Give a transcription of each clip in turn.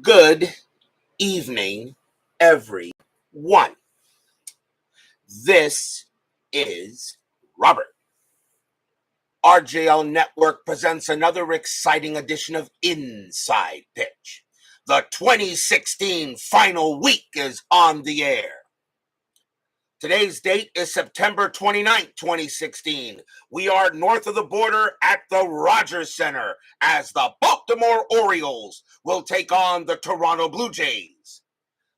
Good evening, everyone. This is Robert. RJL Network presents another exciting edition of Inside Pitch. The 2016 final week is on the air. Today's date is September 29th, 2016. We are north of the border at the Rogers Center as the Baltimore Orioles will take on the Toronto Blue Jays.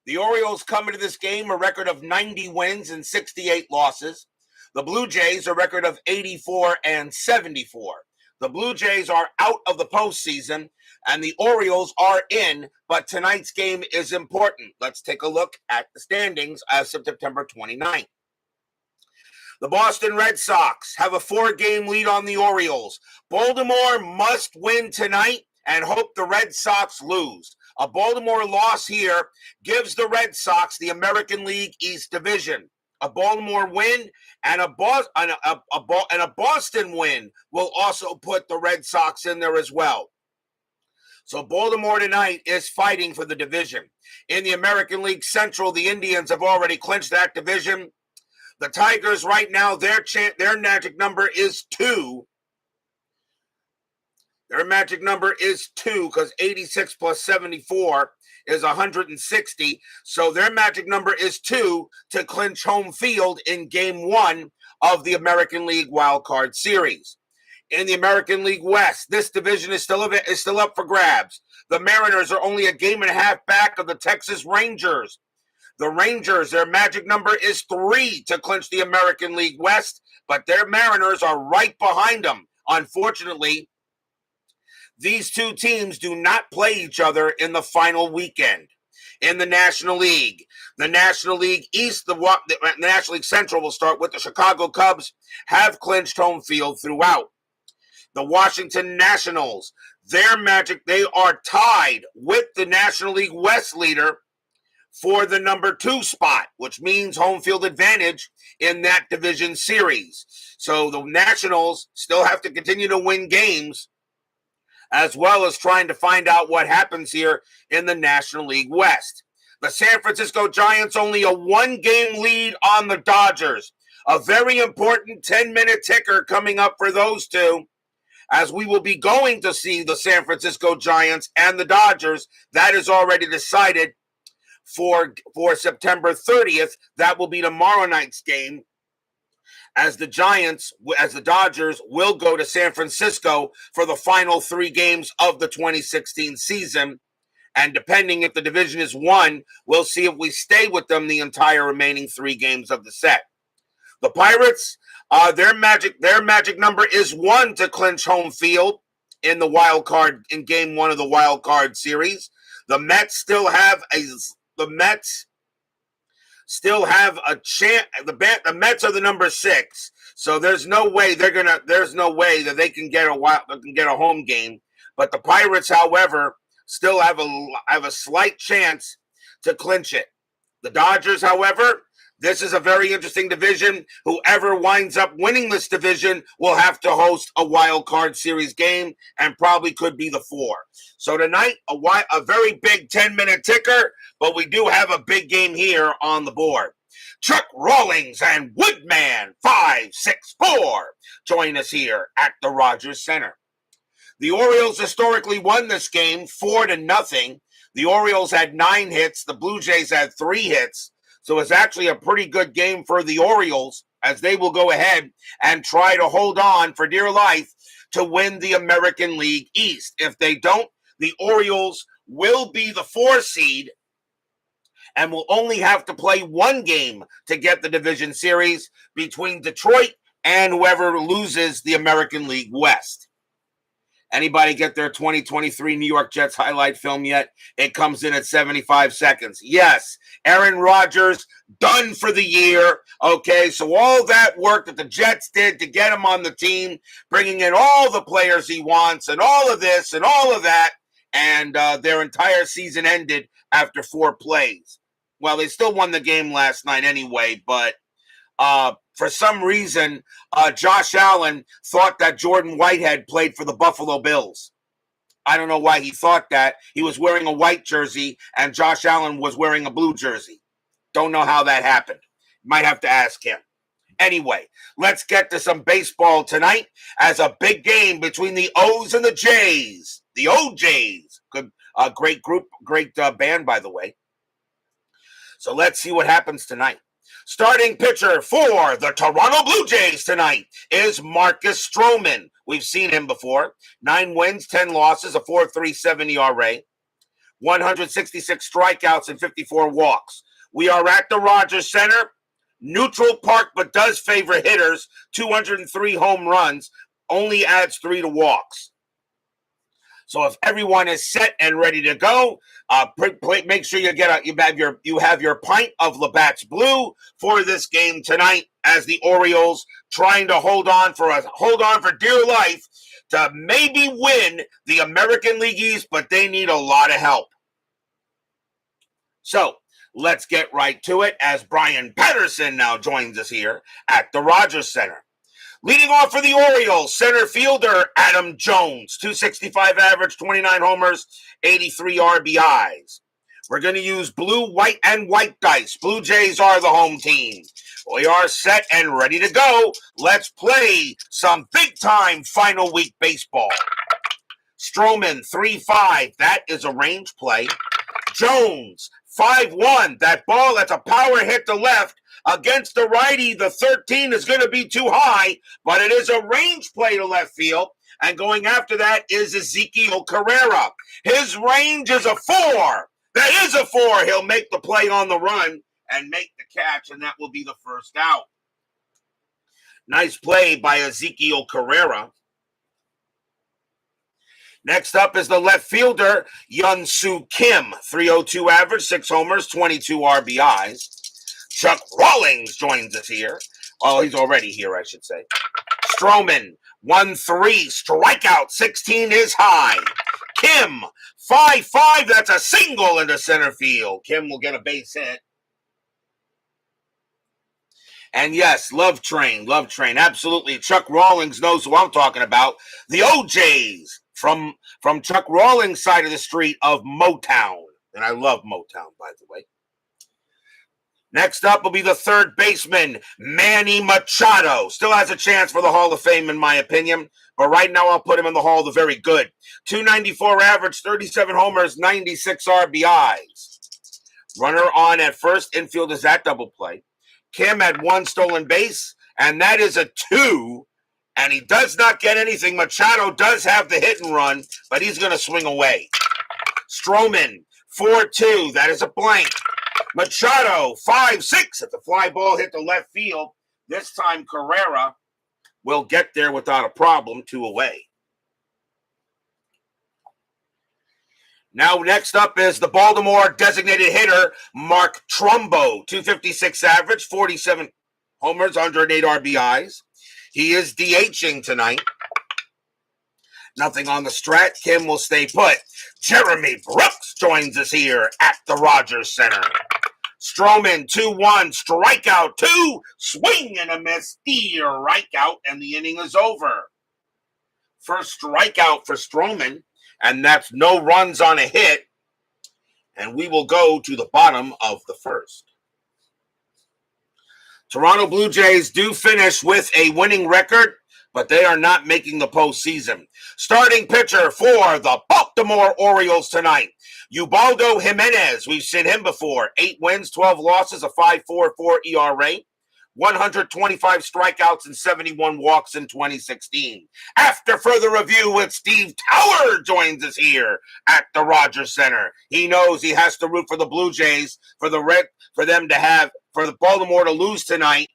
The Orioles come into this game a record of 90 wins and 68 losses. The Blue Jays a record of 84 and 74. The Blue Jays are out of the postseason, and the Orioles are in, but tonight's game is important. Let's take a look at the standings as of September 29th. The Boston Red Sox have a 4-game lead on the Orioles. Baltimore must win tonight and hope the Red Sox lose. A Baltimore loss here gives the Red Sox the American League East Division. A Baltimore win and a Boston win will also put the Red Sox in there as well. So Baltimore tonight is fighting for the division. In the American League Central, the Indians have already clinched that division. The Tigers right now, their magic number is 2. Their magic number is 2 because 86 plus 74 is 160. So their magic number is 2 to clinch home field in Game 1 of the American League Wild Card Series. In the American League West, this division is still up for grabs. The Mariners are only a game and a half back of the Texas Rangers. The Rangers, their magic number is 3 to clinch the American League West, but their Mariners are right behind them. Unfortunately, these two teams do not play each other in the final weekend. In the National League East, the National League Central will start with the Chicago Cubs have clinched home field throughout. The Washington Nationals, they are tied with the National League West leader for the number 2 spot, which means home field advantage in that division series. So the Nationals still have to continue to win games, as well as trying to find out what happens here in the National League West. The San Francisco Giants only a 1-game lead on the Dodgers. A very important 10-minute ticker coming up for those two, as we will be going to see the San Francisco Giants and the Dodgers. That is already decided for September 30th. That will be tomorrow night's game, as the Dodgers will go to San Francisco for the final 3 games of the 2016 season. And depending if the division is won, we'll see if we stay with them the entire remaining 3 games of the set. The Pirates, their magic number is 1 to clinch home field in the wild card in Game 1 of the wild card series. The Mets still have a chance. The Mets are the number 6, so there's no way that they can get a home game. But the Pirates, however, still have a slight chance to clinch it. The Dodgers, however, this is a very interesting division. Whoever winds up winning this division will have to host a wild card series game and probably could be the 4. So tonight, a very big 10-minute ticker, but we do have a big game here on the board. Chuck Rawlings and Woodman 564 join us here at the Rogers Center. The Orioles historically won this game 4-0. The Orioles had 9 hits. The Blue Jays had 3 hits. So it's actually a pretty good game for the Orioles, as they will go ahead and try to hold on for dear life to win the American League East. If they don't, the Orioles will be the 4 seed and will only have to play 1 game to get the division series between Detroit and whoever loses the American League West. Anybody get their 2023 New York Jets highlight film yet? It comes in at 75 seconds. Yes, Aaron Rodgers done for the year. Okay, so all that work that the Jets did to get him on the team, bringing in all the players he wants and all of this and all of that, and their entire season ended after 4 plays. Well, they still won the game last night anyway, but for some reason, Josh Allen thought that Jordan Whitehead played for the Buffalo Bills. I don't know why he thought that. He was wearing a white jersey and Josh Allen was wearing a blue jersey. Don't know how that happened. Might have to ask him. Anyway, let's get to some baseball tonight as a big game between the O's and the J's. The OJs. Good, great group, great band, by the way. So let's see what happens tonight. Starting pitcher for the Toronto Blue Jays tonight is Marcus Stroman. We've seen him before. 9 wins, 10 losses, a 4.37 ERA, 166 strikeouts, and 54 walks. We are at the Rogers Center. Neutral park, but does favor hitters. 203 home runs, only adds 3 to walks. So if everyone is set and ready to go, make sure you have your pint of Labatt's Blue for this game tonight, as the Orioles trying to hold on for dear life to maybe win the American League East, but they need a lot of help. So let's get right to it as Brian Patterson now joins us here at the Rogers Center. Leading off for the Orioles, center fielder Adam Jones, 265 average, 29 homers, 83 RBIs. We're going to use blue, white, and white dice. Blue Jays are the home team. We are set and ready to go. Let's play some big-time final week baseball. Stroman, 3-5. That is a range play. Jones, 5-1. That's a power hit to left. Against the righty, the 13 is going to be too high, but it is a range play to left field. And going after that is Ezekiel Carrera. His range is a 4. That is a 4. He'll make the play on the run and make the catch, and that will be the first out. Nice play by Ezekiel Carrera. Next up is the left fielder, Hyun-Soo Kim, 302 average, 6 homers, 22 RBIs. Chuck Rawlings joins us here. Oh, he's already here, I should say. Stroman, 1-3, strikeout, 16 is high. Kim, 5-5, that's a single into center field. Kim will get a base hit. And yes, Love Train, absolutely. Chuck Rawlings knows who I'm talking about. The OJs from Chuck Rawlings' side of the street of Motown. And I love Motown, by the way. Next up will be the third baseman, Manny Machado. Still has a chance for the Hall of Fame, in my opinion. But right now, I'll put him in the Hall of the Very Good. 294 average, 37 homers, 96 RBIs. Runner on at first. Infield is that double play. Kim had 1 stolen base, and that is a 2. And he does not get anything. Machado does have the hit and run, but he's going to swing away. Stroman, 4-2. That is a blank. Machado, 5-6 at the fly ball hit the left field. This time Carrera will get there without a problem, 2 away. Now next up is the Baltimore designated hitter, Mark Trumbo, 256 average, 47 homers, 108 RBIs. He is DHing tonight. Nothing on the strat. Kim will stay put. Jeremy Brooks joins us here at the Rogers Center. Stroman, 2-1, strikeout 2, swing and a miss, strikeout, and the inning is over. First strikeout for Stroman, and that's no runs on a hit. And we will go to the bottom of the first. Toronto Blue Jays do finish with a winning record, but they are not making the postseason. Starting pitcher for the Baltimore Orioles tonight, Ubaldo Jimenez. We've seen him before. 8 wins, 12 losses, a 5.44 ERA, 125 strikeouts, and 71 walks in 2016. After further review with Steve Tower joins us here at the Rogers Center. He knows he has to root for the Blue Jays for the Baltimore to lose tonight,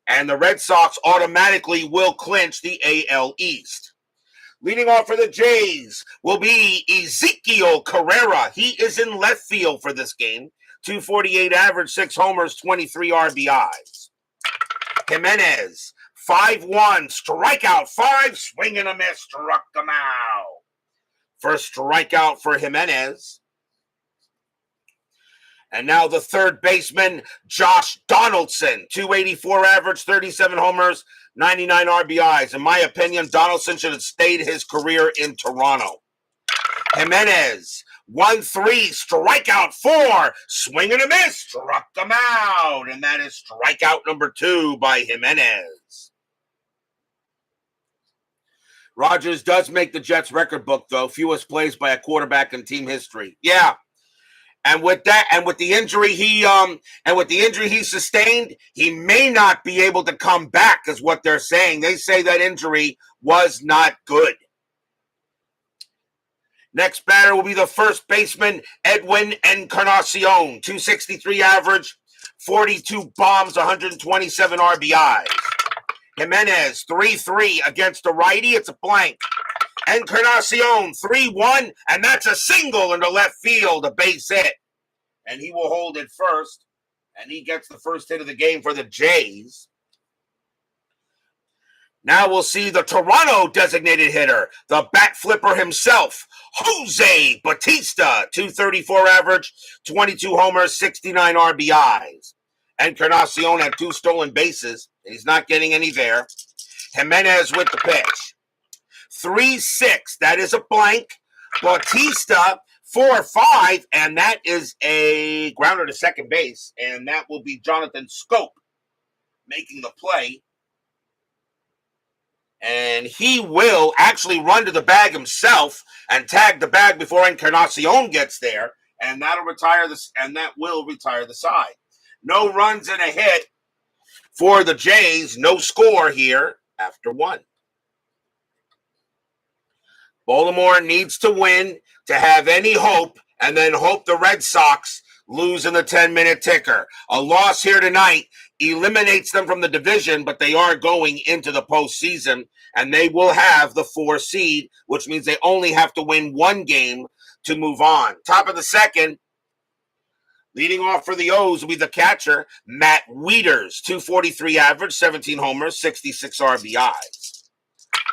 and the Red Sox automatically will clinch the AL East. Leading off for the Jays will be Ezekiel Carrera. He is in left field for this game. 248 average, 6 homers, 23 RBIs. Jimenez, 5-1, strikeout 5, swing and a miss, struck him out. First strikeout for Jimenez. And now the third baseman, Josh Donaldson, 284 average, 37 homers, 99 RBIs. In my opinion, Donaldson should have stayed his career in Toronto. Jimenez, 1-3, strikeout 4, swing and a miss, struck him out. And that is strikeout number 2 by Jimenez. Rogers does make the Jets record book, though, fewest plays by a quarterback in team history. Yeah. And with that, and with the injury he sustained, he may not be able to come back, is what they're saying. They say that injury was not good. Next batter will be the first baseman, Edwin Encarnacion, 263 average, 42 bombs, 127 RBIs. Jimenez, 3-3 against the righty. It's a blank. Encarnacion, 3-1, and that's a single into left field, a base hit. And he will hold it first, and he gets the first hit of the game for the Jays. Now we'll see the Toronto designated hitter, the bat flipper himself, Jose Bautista, 234 average, 22 homers, 69 RBIs. Encarnacion had 2 stolen bases. He's not getting any there. Jimenez with the pitch. 3-6. That is a blank. Bautista, 4-5. And that is a grounder to second base. And that will be Jonathan Scope making the play. And he will actually run to the bag himself and tag the bag before Encarnacion gets there. And that'll retire this, and that will retire the side. No runs and a hit for the Jays. No score here after 1. Baltimore needs to win to have any hope, and then hope the Red Sox lose in the 10-minute ticker. A loss here tonight eliminates them from the division, but they are going into the postseason, and they will have the 4 seed, which means they only have to win 1 game to move on. Top of the second, leading off for the O's will be the catcher, Matt Wieters, 243 average, 17 homers, 66 RBIs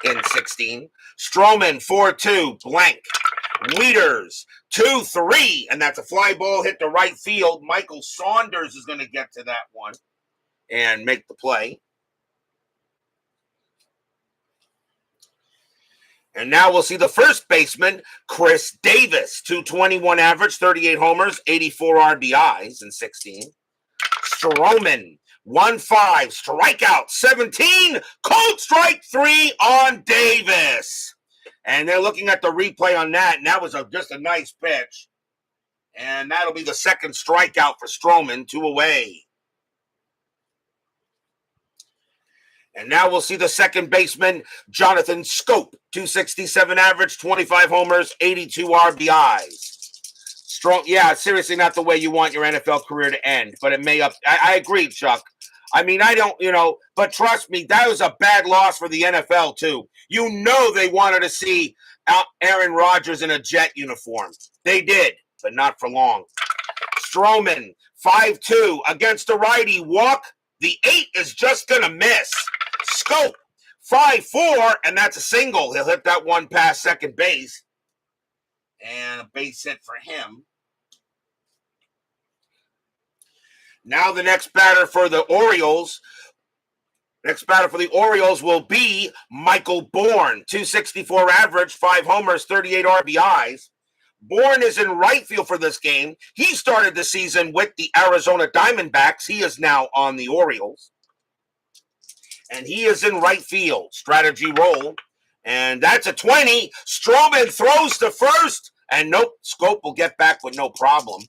in 16. Stroman, 4-2, blank. Wieters, 2-3, and that's a fly ball hit to right field. Michael Saunders is going to get to that one and make the play. And now we'll see the first baseman, Chris Davis, 221 average, 38 homers, 84 RBIs in 16. Stroman, 1-5, strikeout 17, cold strike 3 on Davis. And they're looking at the replay on that, and that was just a nice pitch. And that'll be the second strikeout for Stroman, 2 away. And now we'll see the second baseman, Jonathan Scope, 267 average, 25 homers, 82 RBIs. Strong, yeah, seriously not the way you want your NFL career to end, but it may I agree, Chuck. I mean, I don't, but trust me, that was a bad loss for the NFL, too. You know they wanted to see Aaron Rodgers in a Jet uniform. They did, but not for long. Stroman, 5-2 against the righty. Walk, the 8 is just going to miss. Scope, 5-4, and that's a single. He'll hit that one past second base. And a base hit for him. Now the next batter for the Orioles. Next batter for the Orioles will be Michael Bourne, 264 average, 5 homers, 38 RBIs. Bourne is in right field for this game. He started the season with the Arizona Diamondbacks. He is now on the Orioles. And he is in right field. Strategy roll. And that's a 20. Stroman throws to first. And nope, Scope will get back with no problem.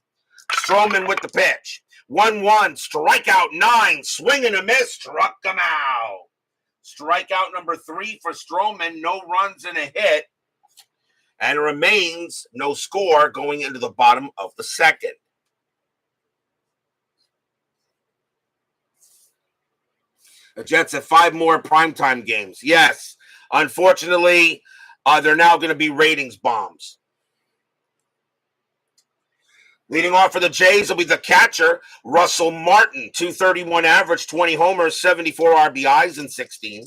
Stroman with the pitch. 1-1, strikeout 9, swing and a miss, struck him out. Strikeout number 3 for Stroman, no runs and a hit. And it remains no score going into the bottom of the second. The Jets have 5 more primetime games. Yes, unfortunately, they're now going to be ratings bombs. Leading off for the Jays will be the catcher, Russell Martin, 231 average, 20 homers, 74 RBIs in 16.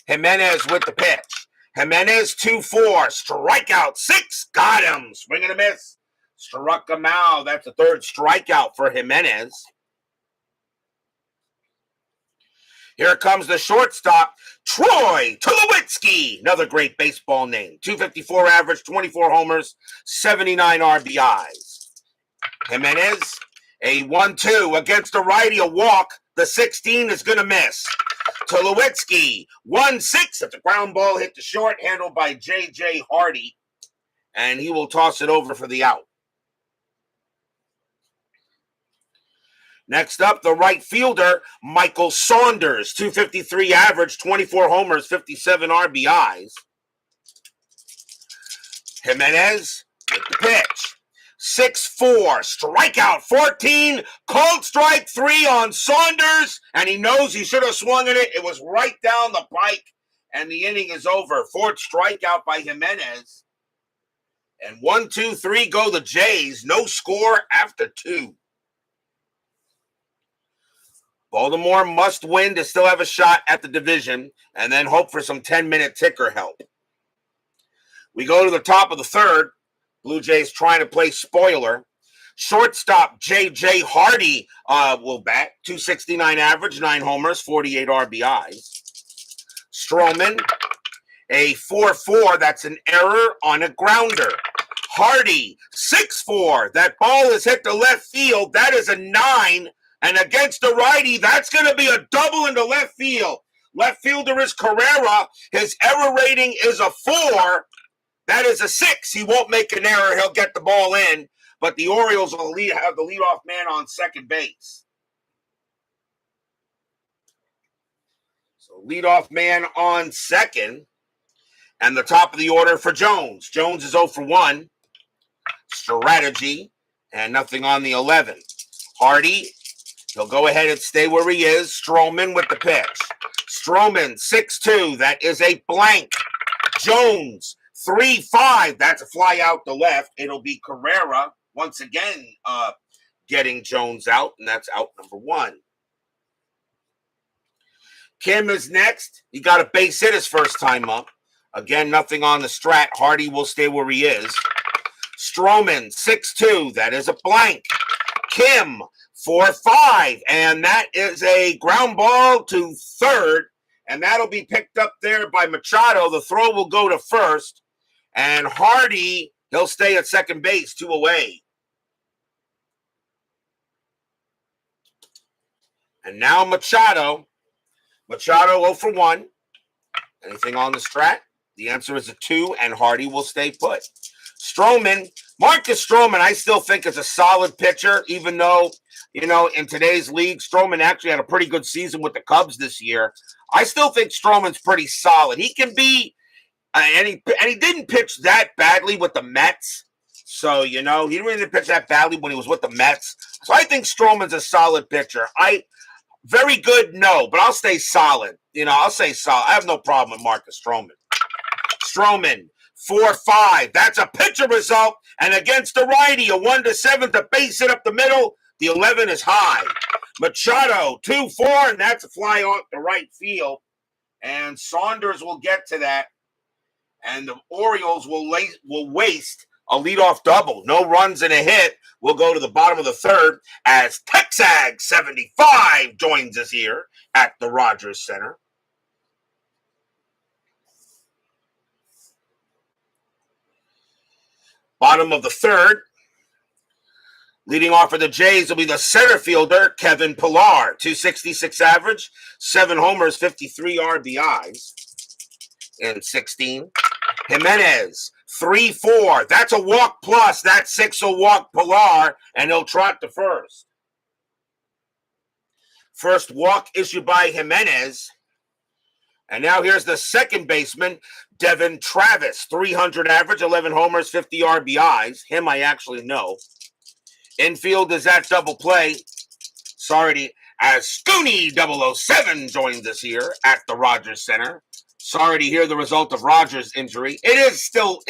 Jimenez with the pitch. Jimenez, 2-4, strikeout 6, got him. Swing and a miss, struck him out. That's the 3rd strikeout for Jimenez. Here comes the shortstop, Troy Tulowitzki. Another great baseball name. 254 average, 24 homers, 79 RBIs. Jimenez, a 1-2 against a righty, a walk. The 16 is going to miss. Tulowitzki, 1-6 at the ground ball, hit the short, handled by J.J. Hardy, and he will toss it over for the out. Next up, the right fielder, Michael Saunders, 253 average, 24 homers, 57 RBIs. Jimenez with the pitch. 6-4, strikeout 14, called strike 3 on Saunders, and he knows he should have swung at it. It was right down the pike, and the inning is over. Fourth strikeout by Jimenez. And 1, 2, 3 go the Jays. No score after 2. Baltimore must win to still have a shot at the division and then hope for some 10-minute ticker help. We go to the top of the third. Blue Jays trying to play spoiler. Shortstop J.J. Hardy will bat. 269 average, 9 homers, 48 RBIs. Stroman, a 4-4. That's an error on a grounder. Hardy, 6-4. That ball is hit to left field. That is a 9. And against the righty, that's going to be a double into left field. Left fielder is Carrera. His error rating is a 4. That is a 6. He won't make an error. He'll get the ball in. But the Orioles will have the leadoff man on second base. So leadoff man on second. And the top of the order for Jones. Jones is 0 for 1. Strategy. And nothing on the 11. Hardy. He'll go ahead and stay where he is. Stroman with the pitch. Stroman, 6-2. That is a blank. Jones, 3-5. That's a fly out to left. It'll be Carrera once again getting Jones out, and that's out number 1. Kim is next. He got a base hit his first time up. Again, nothing on the strat. Hardy will stay where he is. Stroman, 6-2. That is a blank. Kim, 4-5, and that is a ground ball to third, and that'll be picked up there by Machado. The throw will go to first, and Hardy, he'll stay at second base, 2 away. And now Machado 0 for 1. Anything on the strat? The answer is a 2, and Hardy will stay put. Stroman, Marcus Stroman, I still think is a solid pitcher, even though, in today's league, Stroman actually had a pretty good season with the Cubs this year. I still think Stroman's pretty solid. He can be, and he didn't pitch that badly with the Mets. So, he didn't pitch that badly when he was with the Mets. So I think Stroman's a solid pitcher. Very good, no, but I'll stay solid. I'll say solid. I have no problem with Marcus Stroman. Stroman, 4-5. That's a pitcher result. And against the righty, a 1-7 to base hit up the middle. The 11 is high. Machado, 2-4, and that's a fly off the right field. And Saunders will get to that. And the Orioles will waste a leadoff double. No runs and a hit. We'll go to the bottom of the third as Texag 75 joins us here at the Rogers Center. Bottom of the third. Leading off for the Jays will be the center fielder, Kevin Pillar. 266 average, 7 homers, 53 RBIs in 16. Jimenez, 3-4. That's a walk plus. That 6 will walk Pillar, and he'll trot to first. First walk issued by Jimenez. And now here's the second baseman, Devin Travis. 300 average, 11 homers, 50 RBIs. Him I actually know. Infield is at double play. As Scooney 007 joins us here at the Rogers Center. Sorry to hear the result of Rogers' injury. It's still,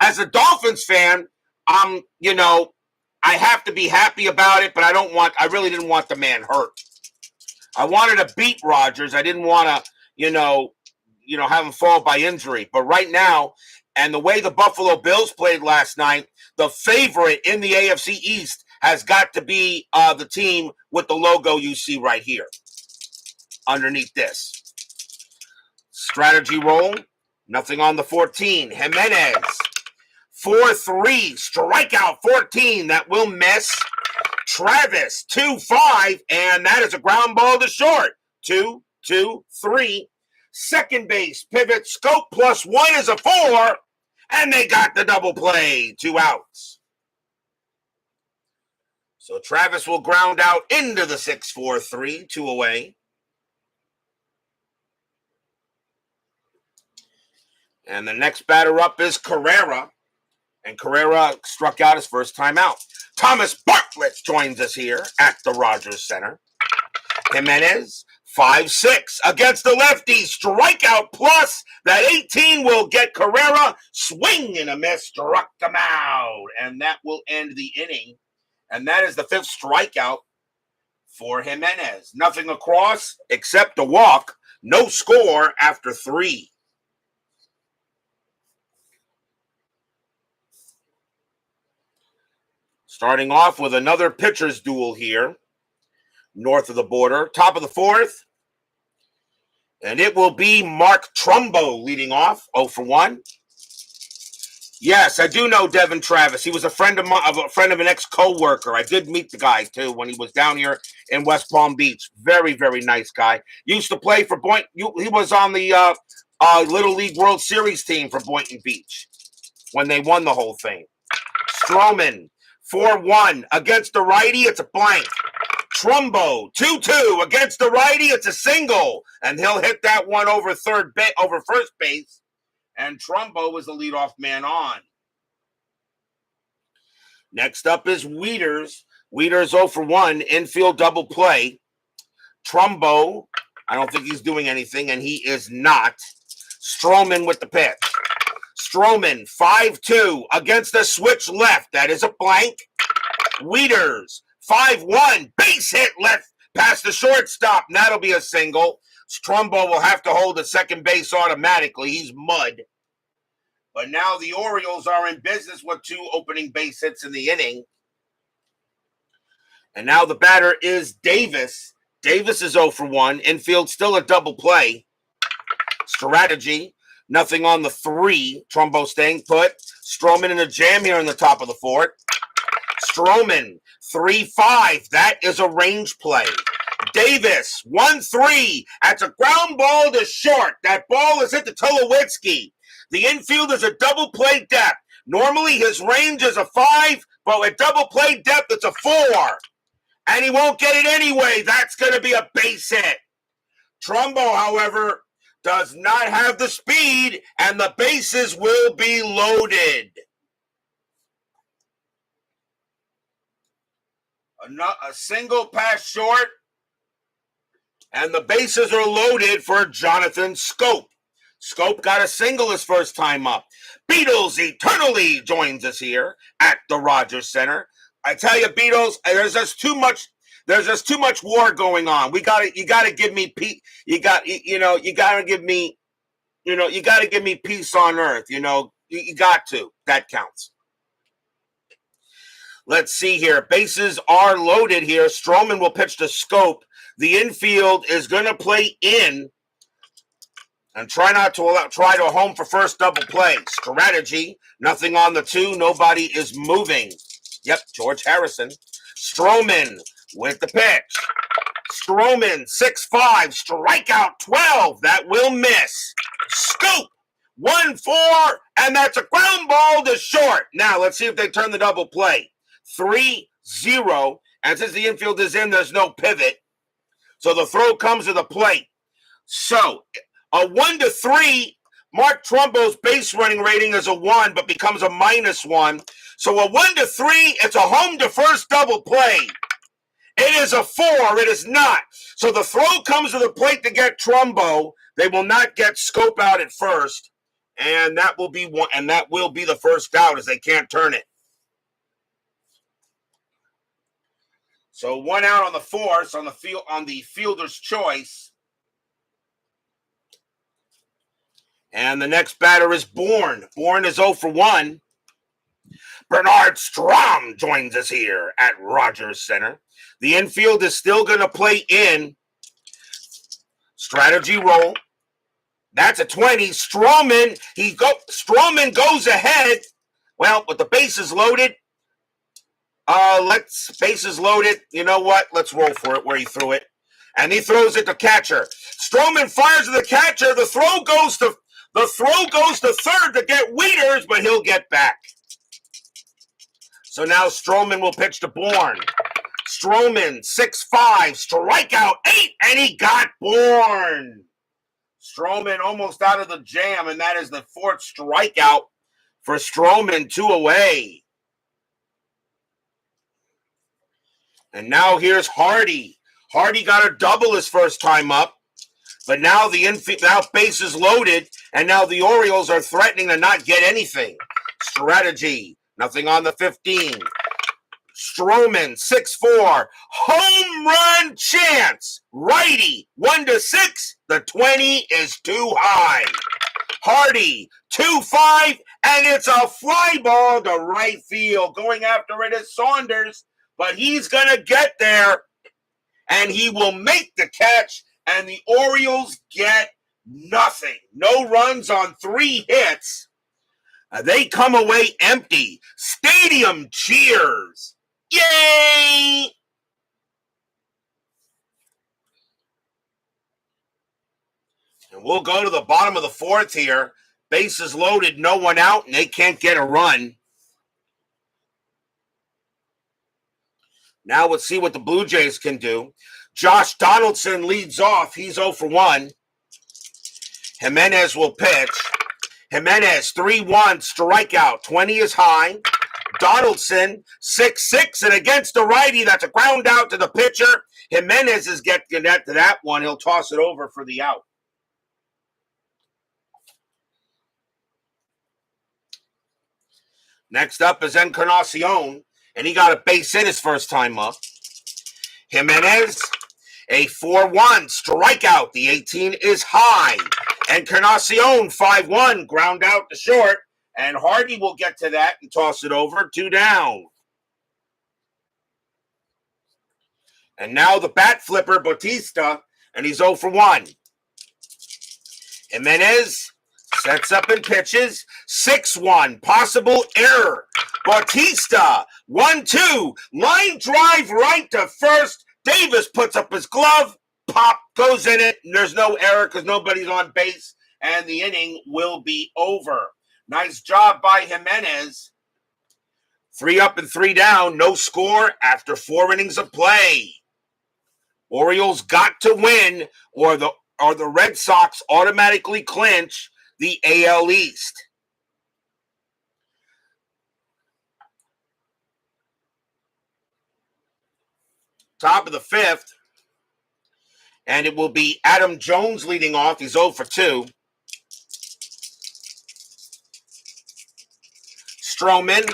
as a Dolphins fan, I have to be happy about it, but I really didn't want the man hurt. I wanted to beat Rogers. I didn't want to, have him fall by injury. But right now, and the way the Buffalo Bills played last night, the favorite in the AFC East has got to be the team with the logo you see right here. underneath this. Strategy roll. Nothing on the 14. Jimenez. 4-3. Strikeout 14. That will miss. Travis. 2-5. And that is a ground ball to short. 2-2-3. Second base. Pivot. Scope +1 is a 4. And they got the double play. 2 outs. So Travis will ground out into the 6-4-3. 2 away. And the next batter up is Carrera. And Carrera struck out his first time out. Thomas Bartlett joins us here at the Rogers Center. Jimenez, 5-6 against the lefty. Strikeout plus. That 18 will get Carrera. Swing and a miss. Struck him out. And that will end the inning. And that is the 5th strikeout for Jimenez. Nothing across except a walk. No score after 3. Starting off with another pitcher's duel here. North of the border. Top of the 4th. And it will be Mark Trumbo leading off. 0-for-1. Yes, I do know Devin Travis. He was a friend of an ex-co-worker. I did meet the guy, too, when he was down here in West Palm Beach. Very, very nice guy. Used to play for Boynton. He was on the Little League World Series team for Boynton Beach when they won the whole thing. Stroman, 4-1 against the righty. It's a blank. Trumbo, 2-2 against the righty. It's a single, and he'll hit that one over first base. And Trumbo was the leadoff man on. Next up is Wieters. Wieters 0-for-1, infield double play. Trumbo, I don't think he's doing anything, and he is not. Stroman with the pitch. Stroman, 5-2 against the switch left. That is a blank. Wieters, 5-1, base hit left past the shortstop. And that'll be a single. Trumbo will have to hold the second base automatically. He's mud. But now the Orioles are in business with 2 opening base hits in the inning. And now the batter is Davis. Davis is 0-for-1. Infield still a double play. Strategy. Nothing on the 3. Trumbo staying put. Stroman in a jam here in the top of the 4th. Stroman, 3-5. That is a range play. Davis, 1-3. That's a ground ball to short. That ball is hit to Tulowitzki. The infield is a double play depth. Normally his range is a 5, but with double play depth, it's a 4. And he won't get it anyway. That's going to be a base hit. Trumbo, however, does not have the speed, and the bases will be loaded. A single pass short, and the bases are loaded for Jonathan Scope. Scope got a single his first time up. Beatles eternally joins us here at the Rogers Center. I tell you, Beatles, there's just too much war going on. You gotta give me peace. You gotta give me peace on earth. You got to. That counts. Let's see here. Bases are loaded here. Stroman will pitch to Scope. The infield is going to play in and try to home for first double play. Strategy. Nothing on the 2. Nobody is moving. Yep, George Harrison. Stroman with the pitch. Stroman, 6-5. Strikeout 12. That will miss. Scoop. 1-4. And that's a ground ball to short. Now, let's see if they turn the double play. 3-0. And since the infield is in, there's no pivot. So the throw comes to the plate. So a 1-3, Mark Trumbo's base running rating is a 1, but becomes a -1. So a 1-3, it's a home to first double play. It is a 4. It is not. So the throw comes to the plate to get Trumbo. They will not get Scope out at first, and that will be one. And that will be the first out as they can't turn it. So 1 out on the 4th on the fielder's choice. And the next batter is Bourne. Bourne is 0-for-1. Bernard Strom joins us here at Rogers Center. The infield is still going to play in. Strategy roll. That's a 20. Stroman goes ahead. Well, with the bases loaded. Bases loaded. You know what? Let's roll for it where he threw it. And he throws it to catcher. Stroman fires to the catcher. The throw goes to third to get Wieters, but he'll get back. So now Stroman will pitch to Bourne. Stroman, 6-5, strikeout 8, and he got Bourne. Stroman almost out of the jam, and that is the 4th strikeout for Stroman, 2 away. And now here's Hardy. Hardy got a double his first time up, but now now bases loaded, and now the Orioles are threatening to not get anything. Strategy, nothing on the 15. Stroman, 6-4, home run chance. Righty, 1-6. The 20 is too high. Hardy, 2-5, and it's a fly ball to right field. Going after it is Saunders, but he's going to get there, and he will make the catch, and the Orioles get nothing. No runs on 3 hits. They come away empty. Stadium cheers. Yay! And we'll go to the bottom of the 4th here. Bases loaded, no one out, and they can't get a run. Now let's see what the Blue Jays can do. Josh Donaldson leads off. He's 0 for 1. Jimenez will pitch. Jimenez, 3-1, strikeout. 20 is high. Donaldson, 6-6, and against the righty, that's a ground out to the pitcher. Jimenez is getting to that one. He'll toss it over for the out. Next up is Encarnacion, and he got a base hit his first time up. Jimenez, a 4-1, strikeout. The 18 is high. Encarnacion, 5-1, ground out to short. And Hardy will get to that and toss it over, 2 down. And now the bat flipper, Bautista, and he's 0 for 1. Jimenez sets up and pitches, 6-1, possible error. Bautista, 1-2, line drive right to first. Davis puts up his glove, pop, goes in it, and there's no error because nobody's on base, and the inning will be over. Nice job by Jimenez. 3 up and 3 down, no score after 4 innings of play. Orioles got to win, or the Red Sox automatically clinch the AL East. Top of the 5th, and it will be Adam Jones leading off. He's 0 for 2. Stroman,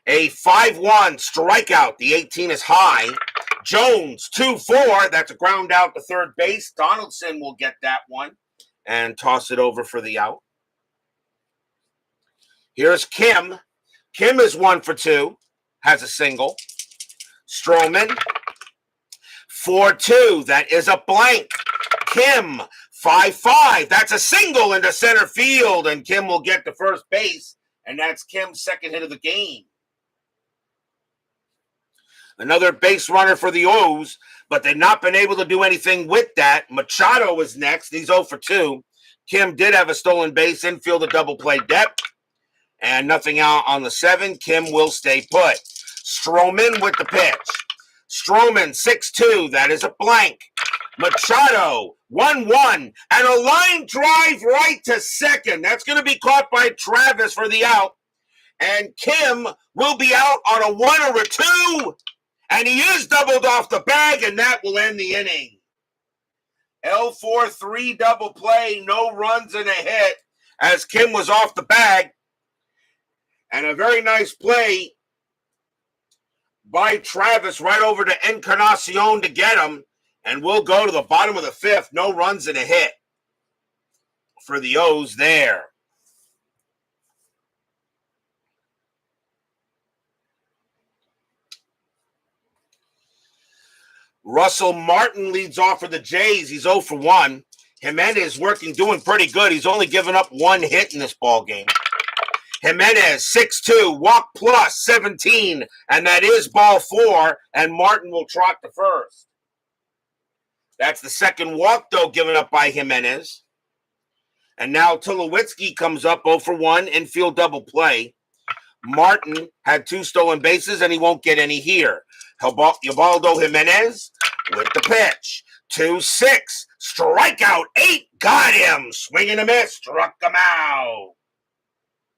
a 5-1 strikeout. The 18 is high. Jones, 2-4. That's a ground out to third base. Donaldson will get that one and toss it over for the out. Here's Kim. Kim is 1 for 2. Has a single. Stroman, 4-2. That is a blank. Kim, 5-5. That's a single into center field, and Kim will get to first base, and that's Kim's second hit of the game. Another base runner for the O's, but they've not been able to do anything with that. Machado is next. He's 0 for 2. Kim did have a stolen base, infield a double play depth, and nothing out on the 7. Kim will stay put. Stroman with the pitch. Stroman, 6-2. That is a blank. Machado, 1-1, and a line drive right to second. That's going to be caught by Travis for the out. And Kim will be out on a 1 or a 2. And he is doubled off the bag, and that will end the inning. L4-3 double play, no runs and a hit, as Kim was off the bag. And a very nice play by Travis right over to Encarnacion to get him. And we'll go to the bottom of the 5th. No runs and a hit for the O's there. Russell Martin leads off for the Jays. He's 0 for 1. Jimenez doing pretty good. He's only given up 1 hit in this ball game. Jimenez, 6-2, walk plus 17, and that is ball 4, and Martin will trot to first. That's the second walk, though, given up by Jimenez. And now Tulowitzki comes up 0 for 1, infield double play. Martin had 2 stolen bases, and he won't get any here. Ubaldo Jimenez with the pitch. 2-6, strikeout, 8, got him. Swing and a miss, struck him out.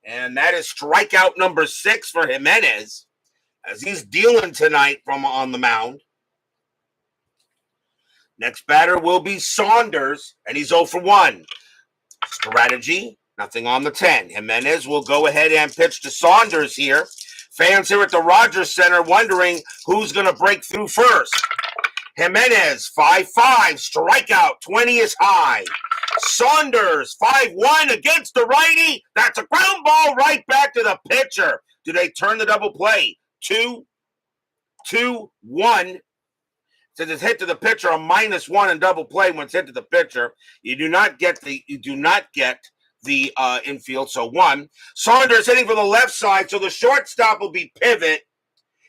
And that is strikeout number 6 for Jimenez, as he's dealing tonight from on the mound. Next batter will be Saunders, and he's 0 for 1. Strategy, nothing on the 10. Jimenez will go ahead and pitch to Saunders here. Fans here at the Rogers Center wondering who's going to break through first. Jimenez, 5-5, strikeout, 20 is high. Saunders, 5-1 against the righty. That's a ground ball right back to the pitcher. Do they turn the double play? 2-1. Since it's hit to the pitcher, a -1 in double play when it's hit to the pitcher. You do not get the infield. So 1. Saunders hitting for the left side, so the shortstop will be pivot,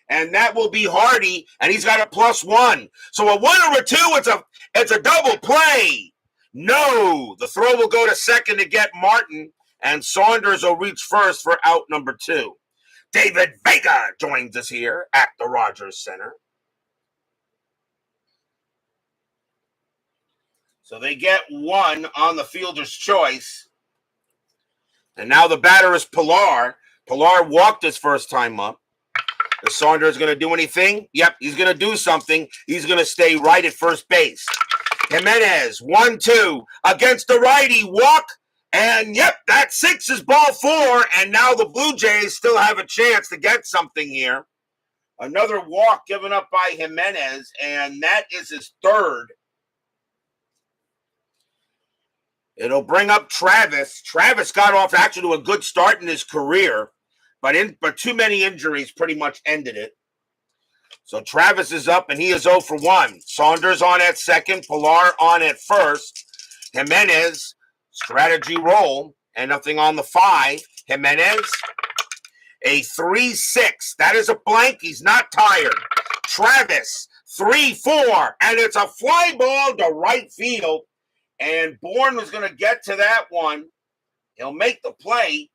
and that will be Hardy, and he's got a +1. So a 1 or a 2, it's a double play. No, the throw will go to second to get Martin, and Saunders will reach first for out number 2. David Vega joins us here at the Rogers Center. So they get 1 on the fielder's choice. And now the batter is Pilar. Pilar walked his first time up. Is Saunders going to do anything? Yep, he's going to do something. He's going to stay right at first base. Jimenez, 1-2 against the righty, walk, and yep, that 6 is ball 4, and now the Blue Jays still have a chance to get something here. Another walk given up by Jimenez, and that is his 3rd. It'll bring up Travis. Travis got off actually to a good start in his career, but too many injuries pretty much ended it. So Travis is up, and he is 0 for 1. Saunders on at second, Pilar on at first. Jimenez, strategy roll, and nothing on the 5. Jimenez, a 3-6. That is a blank. He's not tired. Travis, 3-4, and it's a fly ball to right field. And Bourne was going to get to that one. He'll make the play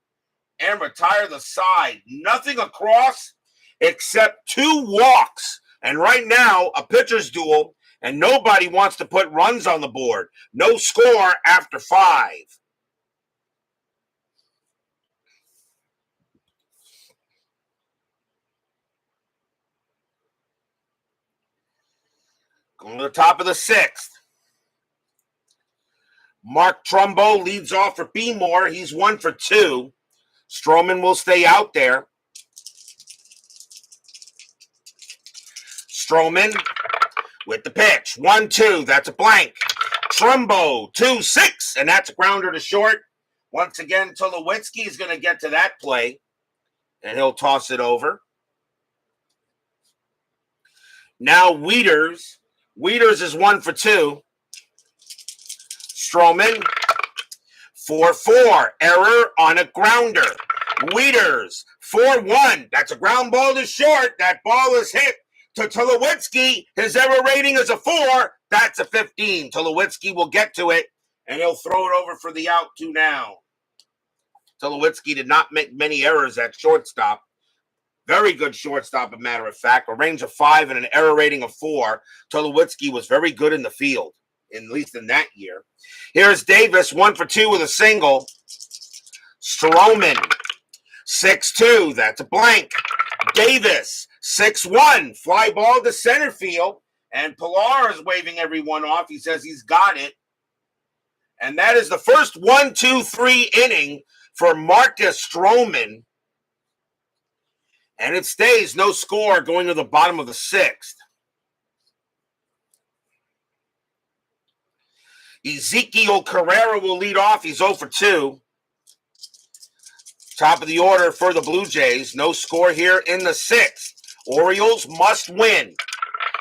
and retire the side. Nothing across except 2 walks. And right now, a pitcher's duel, and nobody wants to put runs on the board. No score after 5. Going to the top of the 6th. Mark Trumbo leads off for B-Moore. He's 1 for 2. Stroman will stay out there. Stroman with the pitch. 1-2. That's a blank. Trumbo, 2-6. And that's a grounder to short. Once again, Tulowitzki is going to get to that play. And he'll toss it over. Now Wieters. Wieters is 1 for 2. Stroman, 4-4, error on a grounder. Wieters, 4-1. That's a ground ball to short. That ball is hit to Tulowitzki. His error rating is a 4. That's a 15. Tulowitzki will get to it, and he'll throw it over for the out 2 now. Tulowitzki did not make many errors at shortstop. Very good shortstop, a matter of fact. A range of 5 and an error rating of 4. Tulowitzki was very good in the field, at least in that year. Here's Davis, 1 for 2 with a single. Stroman, 6-2. That's a blank. Davis, 6-1. Fly ball to center field. And Pilar is waving everyone off. He says he's got it. And that is the first 1-2-3 inning for Marcus Stroman. And it stays no score going to the bottom of the 6th. Ezekiel Carrera will lead off. He's 0 for 2. Top of the order for the Blue Jays. No score here in the 6th. Orioles must win.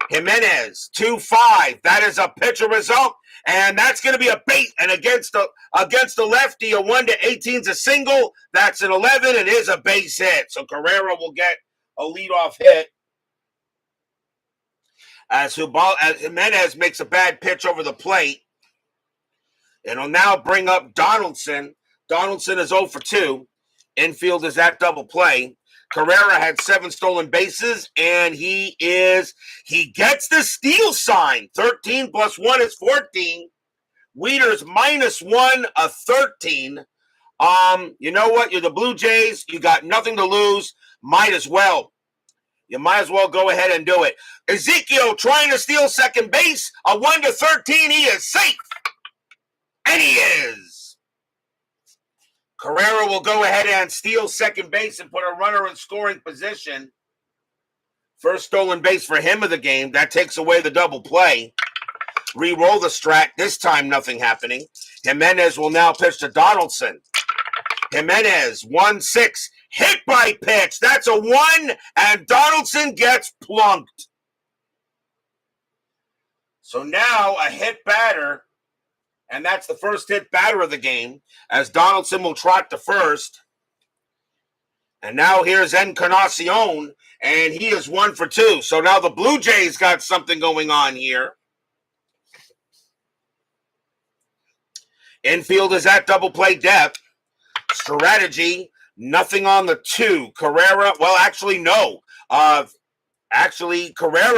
Jimenez, 2-5. That is a pitcher result, and that's going to be a bait. And against the lefty, a 1-18 is a single. That's an 11. It is a base hit. So Carrera will get a leadoff hit as Jimenez makes a bad pitch over the plate. It'll now bring up Donaldson. Donaldson is 0 for 2. Infield is at double play. Carrera had 7 stolen bases, and he gets the steal sign. 13 plus 1 is 14. Wieters -1, a 13. You know what? You're the Blue Jays. You got nothing to lose. Might as well. You might as well go ahead and do it. Ezekiel trying to steal second base. A 1-13. He is safe. And he is. Carrera will go ahead and steal second base and put a runner in scoring position. First stolen base for him of the game. That takes away the double play. Re-roll the strat. This time, nothing happening. Jimenez will now pitch to Donaldson. Jimenez, 1-6. Hit by pitch. That's a 1, and Donaldson gets plunked. So now a hit batter. And that's the first hit batter of the game, as Donaldson will trot to first. And now here's Encarnacion, and he is 1 for 2. So now the Blue Jays got something going on here. Infield is at double play depth. Strategy, nothing on the 2. Carrera, well, actually, no. Carrera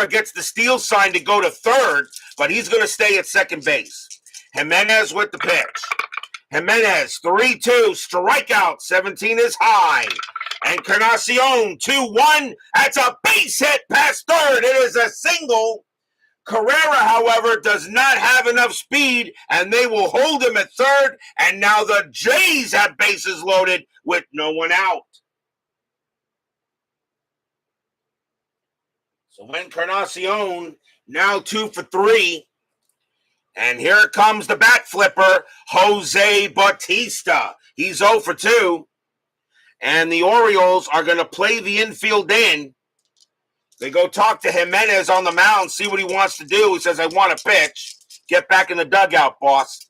gets the steal sign to go to third, but he's going to stay at second base. Jimenez with the pitch. Jimenez, 3-2, strikeout, 17 is high. Encarnacion, 2-1, that's a base hit past third. It is a single. Carrera, however, does not have enough speed, and they will hold him at third, and now the Jays have bases loaded with no one out. So Encarnacion, now 2 for 3. And here comes the bat flipper, Jose Bautista. He's 0 for 2. And the Orioles are going to play the infield in. They go talk to Jimenez on the mound, see what he wants to do. He says, I want to pitch. Get back in the dugout, boss.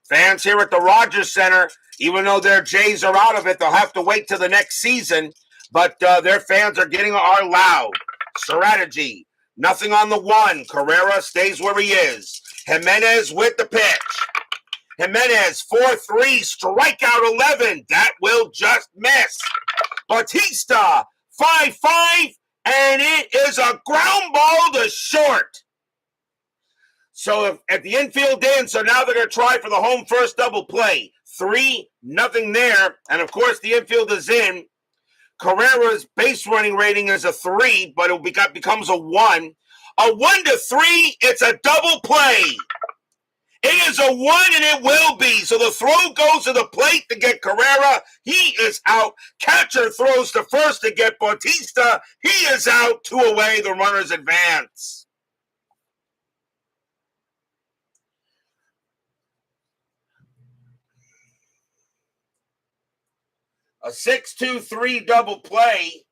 Fans here at the Rogers Center, even though their Jays are out of it, they'll have to wait till the next season. But their fans are loud. Strategy, nothing on the 1. Carrera stays where he is. Jimenez with the pitch. Jimenez, 4-3, strikeout 11. That will just miss. Bautista, 5-5, and it is a ground ball to short. So at the infield in, so now they're going to try for the home first double play. 3-0 there, and of course the infield is in. Carrera's base running rating is a 3, but it becomes a 1. A 1-3, it's a double play. It is a 1, and it will be. So the throw goes to the plate to get Carrera. He is out. Catcher throws to first to get Bautista. He is out. 2 away. The runners advance. A 6-2-3 double play.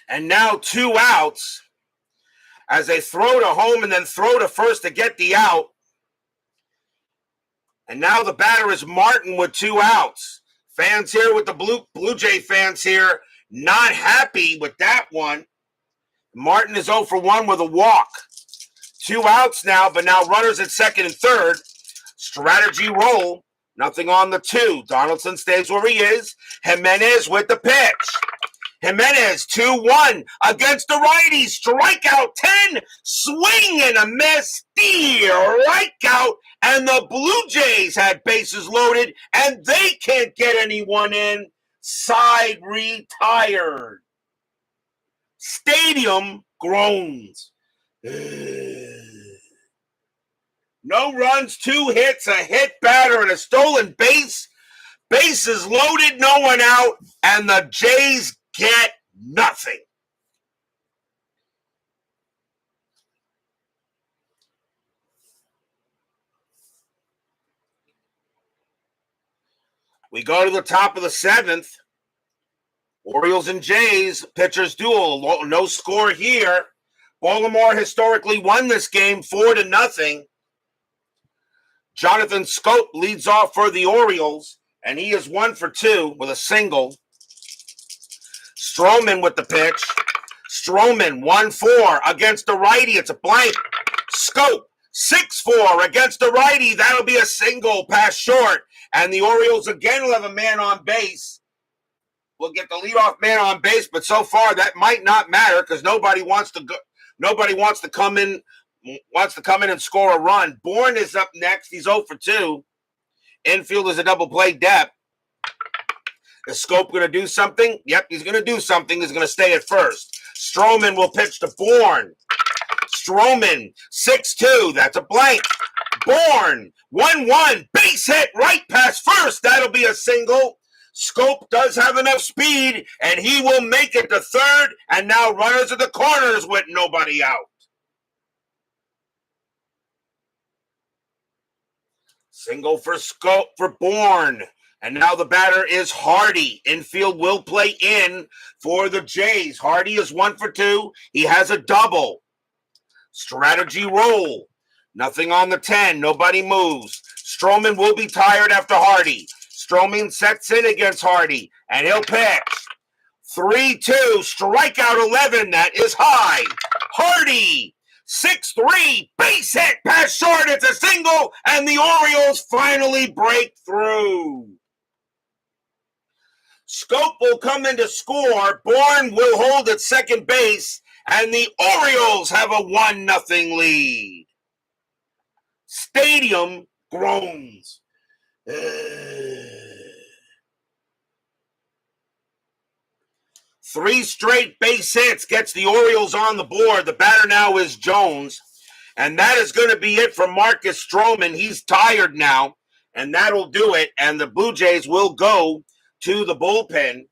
And now 2 outs as they throw to home and then throw to first to get the out. And now the batter is Martin with 2 outs. Fans here with the Blue Jay fans here not happy with that one. Martin is 0 for 1 with a walk. 2 outs now, but now runners at second and third. Strategy roll. Nothing on the 2. Donaldson stays where he is. Jimenez with the pitch. Jimenez, 2-1 against the righty. Strikeout 10. Swing and a miss. Strikeout. And the Blue Jays had bases loaded, and they can't get anyone in. Side retired. Stadium groans. No runs, 2 hits, a hit batter, and a stolen base. Bases loaded, no one out, and the Jays get nothing. We go to the top of the 7th. Orioles and Jays, pitchers duel. No score here. Baltimore historically won this game 4-0. Jonathan Scope leads off for the Orioles, and he is 1 for 2 with a single. Stroman with the pitch. Stroman 1-4 against the righty. It's a blank. Scope 6-4 against the righty. That'll be a single, pass short. And the Orioles again will have a man on base. We'll get the leadoff man on base, but so far that might not matter because nobody wants to come in and score a run. Bourne is up next. He's 0 for 2. Infield is a double play depth. Is Scope going to do something? Yep, he's going to do something. He's going to stay at first. Stroman will pitch to Bourne. Stroman, 6-2. That's a blank. Bourne, 1-1. Base hit right past first. That'll be a single. Scope does have enough speed, and he will make it to third. And now runners at the corners with nobody out. Single for Scope for Bourne. And now the batter is Hardy. Infield will play in for the Jays. Hardy is 1 for 2. He has a double. Strategy roll. Nothing on the 10. Nobody moves. Stroman will be tired after Hardy. Stroman sets in against Hardy, and he'll pitch. 3-2. Strikeout 11. That is high. Hardy. 6-3, base hit, pass short, it's a single, and the Orioles finally break through. Scope will come in to score, Bourne will hold at second base, and the Orioles have a 1-0 lead. Stadium groans. 3 straight base hits gets the Orioles on the board. The batter now is Jones. And that is going to be it for Marcus Stroman. He's tired now. And that'll do it. And the Blue Jays will go to the bullpen.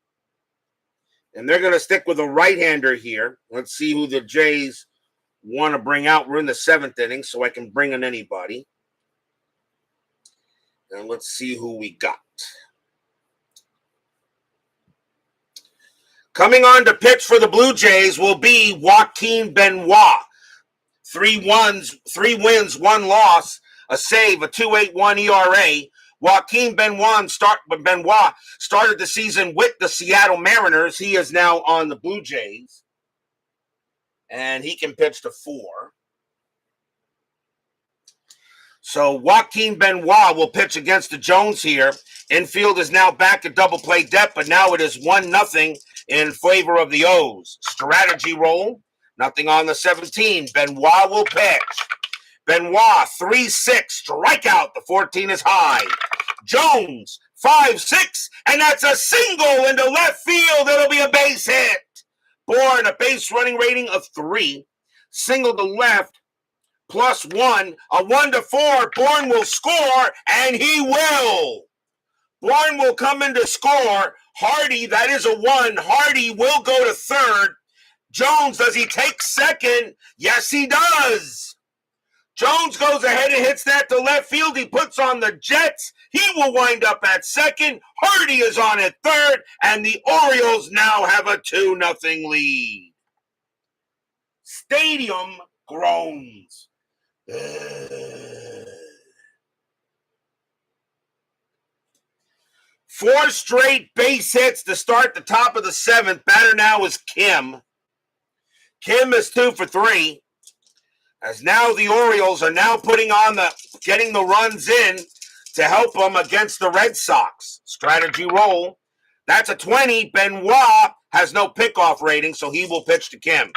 And they're going to stick with a right-hander here. Let's see who the Jays want to bring out. We're in the 7th inning, so I can bring in anybody. And let's see who we got. Coming on to pitch for the Blue Jays will be Joaquin Benoit. 3 wins, 1 loss, a save, a 2.81 ERA. Joaquin Benoit started the season with the Seattle Mariners. He is now on the Blue Jays. And he can pitch to 4. So Joaquin Benoit will pitch against the Jones here. Infield is now back at double play depth, but now it is 1-0 in favor of the O's. Strategy roll. Nothing on the 17. Benoit will pitch. Benoit, 3-6. Strikeout. The 14 is high. Jones, 5-6. And that's a single into left field. It'll be a base hit. Bourne, a base running rating of 3. Single to left. +1. A 1-4. Bourne will score, and he will. Bourne will come in to score. Hardy, that is a 1. Hardy will go to third. Jones, does he take second? Yes, he does. Jones goes ahead and hits that to left field. He puts on the Jets. He will wind up at second. Hardy is on at third, and the Orioles now have a 2-0 lead. Stadium groans. 4 straight base hits to start the top of the 7th. Batter now is Kim. Kim is 2 for 3. As now the Orioles are now getting the runs in to help them against the Red Sox. Strategy roll. That's a 20. Benoit has no pickoff rating, so he will pitch to Kim.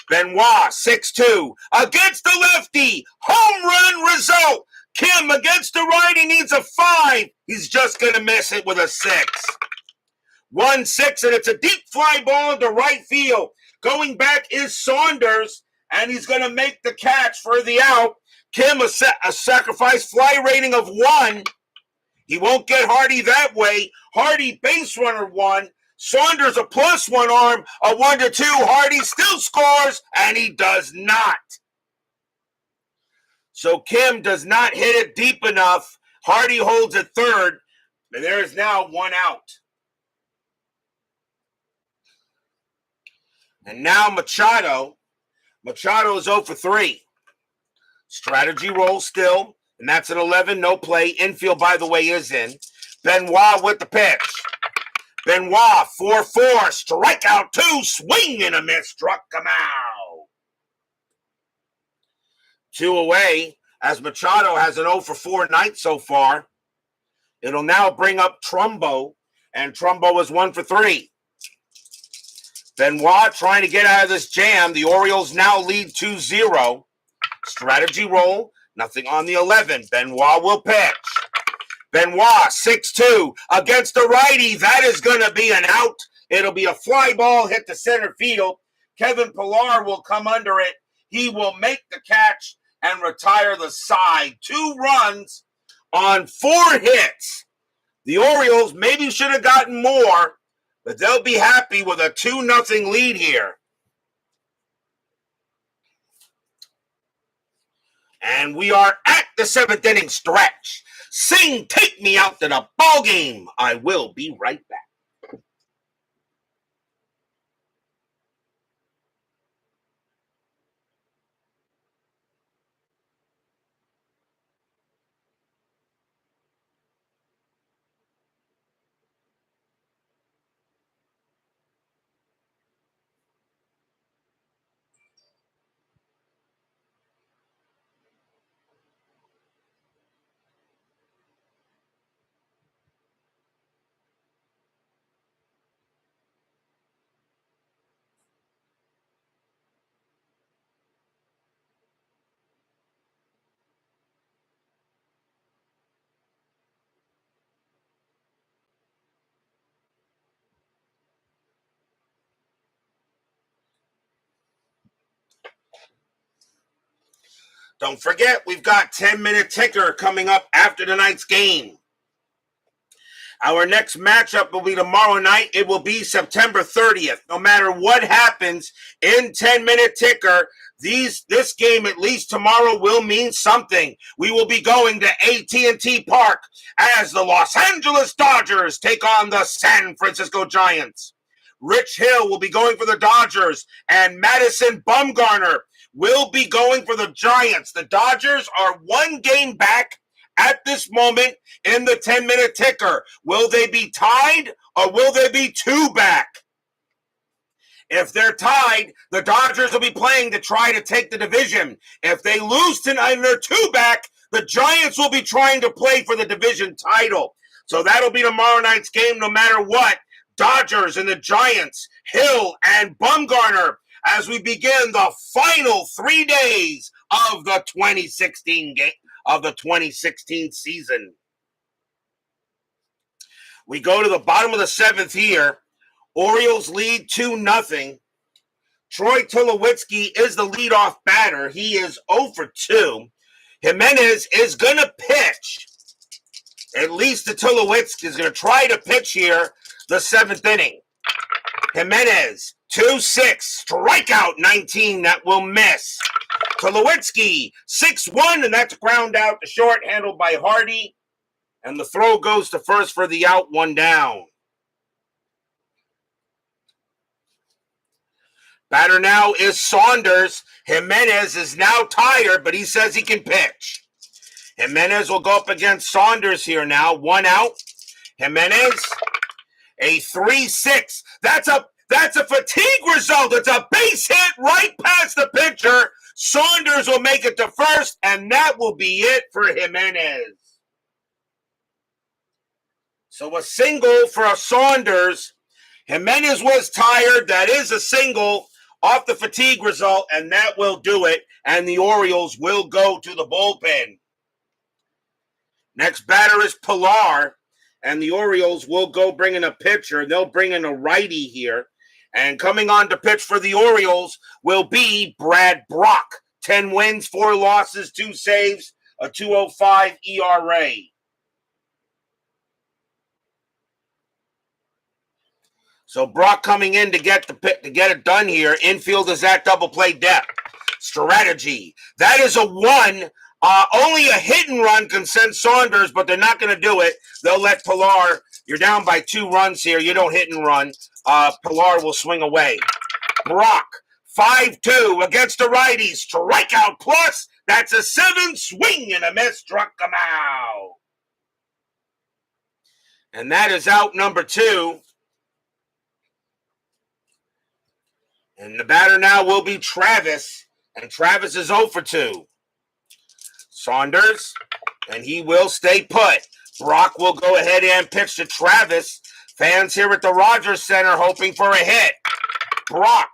Benoit, 6-2. Against the lefty. Home run result. Kim against the righty needs a 5. He's just going to miss it with a 6. 1-6, and it's a deep fly ball into right field. Going back is Saunders, and he's going to make the catch for the out. Kim, a sacrifice fly rating of 1. He won't get Hardy that way. Hardy, base runner 1. Saunders, a +1 arm, a 1-2. Hardy still scores, and he does not. So Kim does not hit it deep enough. Hardy holds at third, and there is now 1 out. And now Machado. Machado is 0 for 3. Strategy roll still, and that's an 11, no play. Infield, by the way, is in. Benoit with the pitch. Benoit, 4-4, strikeout 2, swing and a miss, struck him out. 2 away, as Machado has an 0 for 4 night so far. It'll now bring up Trumbo, and Trumbo is 1 for 3. Benoit trying to get out of this jam. The Orioles now lead 2-0. Strategy roll, nothing on the 11. Benoit will pitch. Benoit, 6-2, against the righty. That is going to be an out. It'll be a fly ball hit to center field. Kevin Pillar will come under it. He will make the catch and retire the side. 2 runs on 4 hits. The Orioles maybe should have gotten more, but they'll be happy with a 2-0 lead here. And we are at the 7th inning stretch. Sing, take me out to the ball game. I will be right back. Don't forget, we've got 10-minute ticker coming up after tonight's game. Our next matchup will be tomorrow night. It will be September 30th. No matter what happens in 10-minute ticker, this game, at least tomorrow, will mean something. We will be going to AT&T Park as the Los Angeles Dodgers take on the San Francisco Giants. Rich Hill will be going for the Dodgers, and Madison Bumgarner will be going for the Giants. The Dodgers are 1 game back at this moment in the 10-minute ticker. Will they be tied or will they be 2 back? If they're tied, the Dodgers will be playing to try to take the division. If they lose tonight and they're 2 back, the Giants will be trying to play for the division title. So that'll be tomorrow night's game no matter what. Dodgers and the Giants, Hill and Bumgarner, as we begin the final 3 days of the 2016 game, of the 2016 season. We go to the bottom of the 7th here. Orioles lead 2-0. Troy Tulowitzki is the leadoff batter. He is 0 for 2. Jimenez is going to pitch. At least the Tulowitzki is going to try to pitch here the 7th inning. Jimenez, 2-6, strikeout 19, that will miss. Tulowitzki, 6-1, and that's ground out to short, handled by Hardy. And the throw goes to first for the out, 1 down. Batter now is Saunders. Jimenez is now tired, but he says he can pitch. Jimenez will go up against Saunders here now, 1 out. Jimenez, a 3-6. That's a fatigue result. It's a base hit right past the pitcher. Saunders will make it to first, and that will be it for Jimenez. So a single for a Saunders. Jimenez was tired. That is a single off the fatigue result, and that will do it. And the Orioles will go to the bullpen. Next batter is Pillar, and the Orioles will go bring in a pitcher. They'll bring in a righty here. And coming on to pitch for the Orioles will be Brad Brock. 10 wins, 4 losses, 2 saves, a 2.05 ERA. So Brock coming in to get it done here. Infield is at double play depth. Strategy. That is a 1. Only a hit and run can send Saunders, but they're not going to do it. They'll let Pillar. You're down by 2 runs here. You don't hit and run. Pillar will swing away. Brock, 5-2 against the righty. Strikeout plus. That's a 7. Swing and a miss. Struck him out. And that is out number 2. And the batter now will be Travis. And Travis is 0 for 2. Saunders, and he will stay put. Brock will go ahead and pitch to Travis. Fans here at the Rogers Center hoping for a hit. Brock,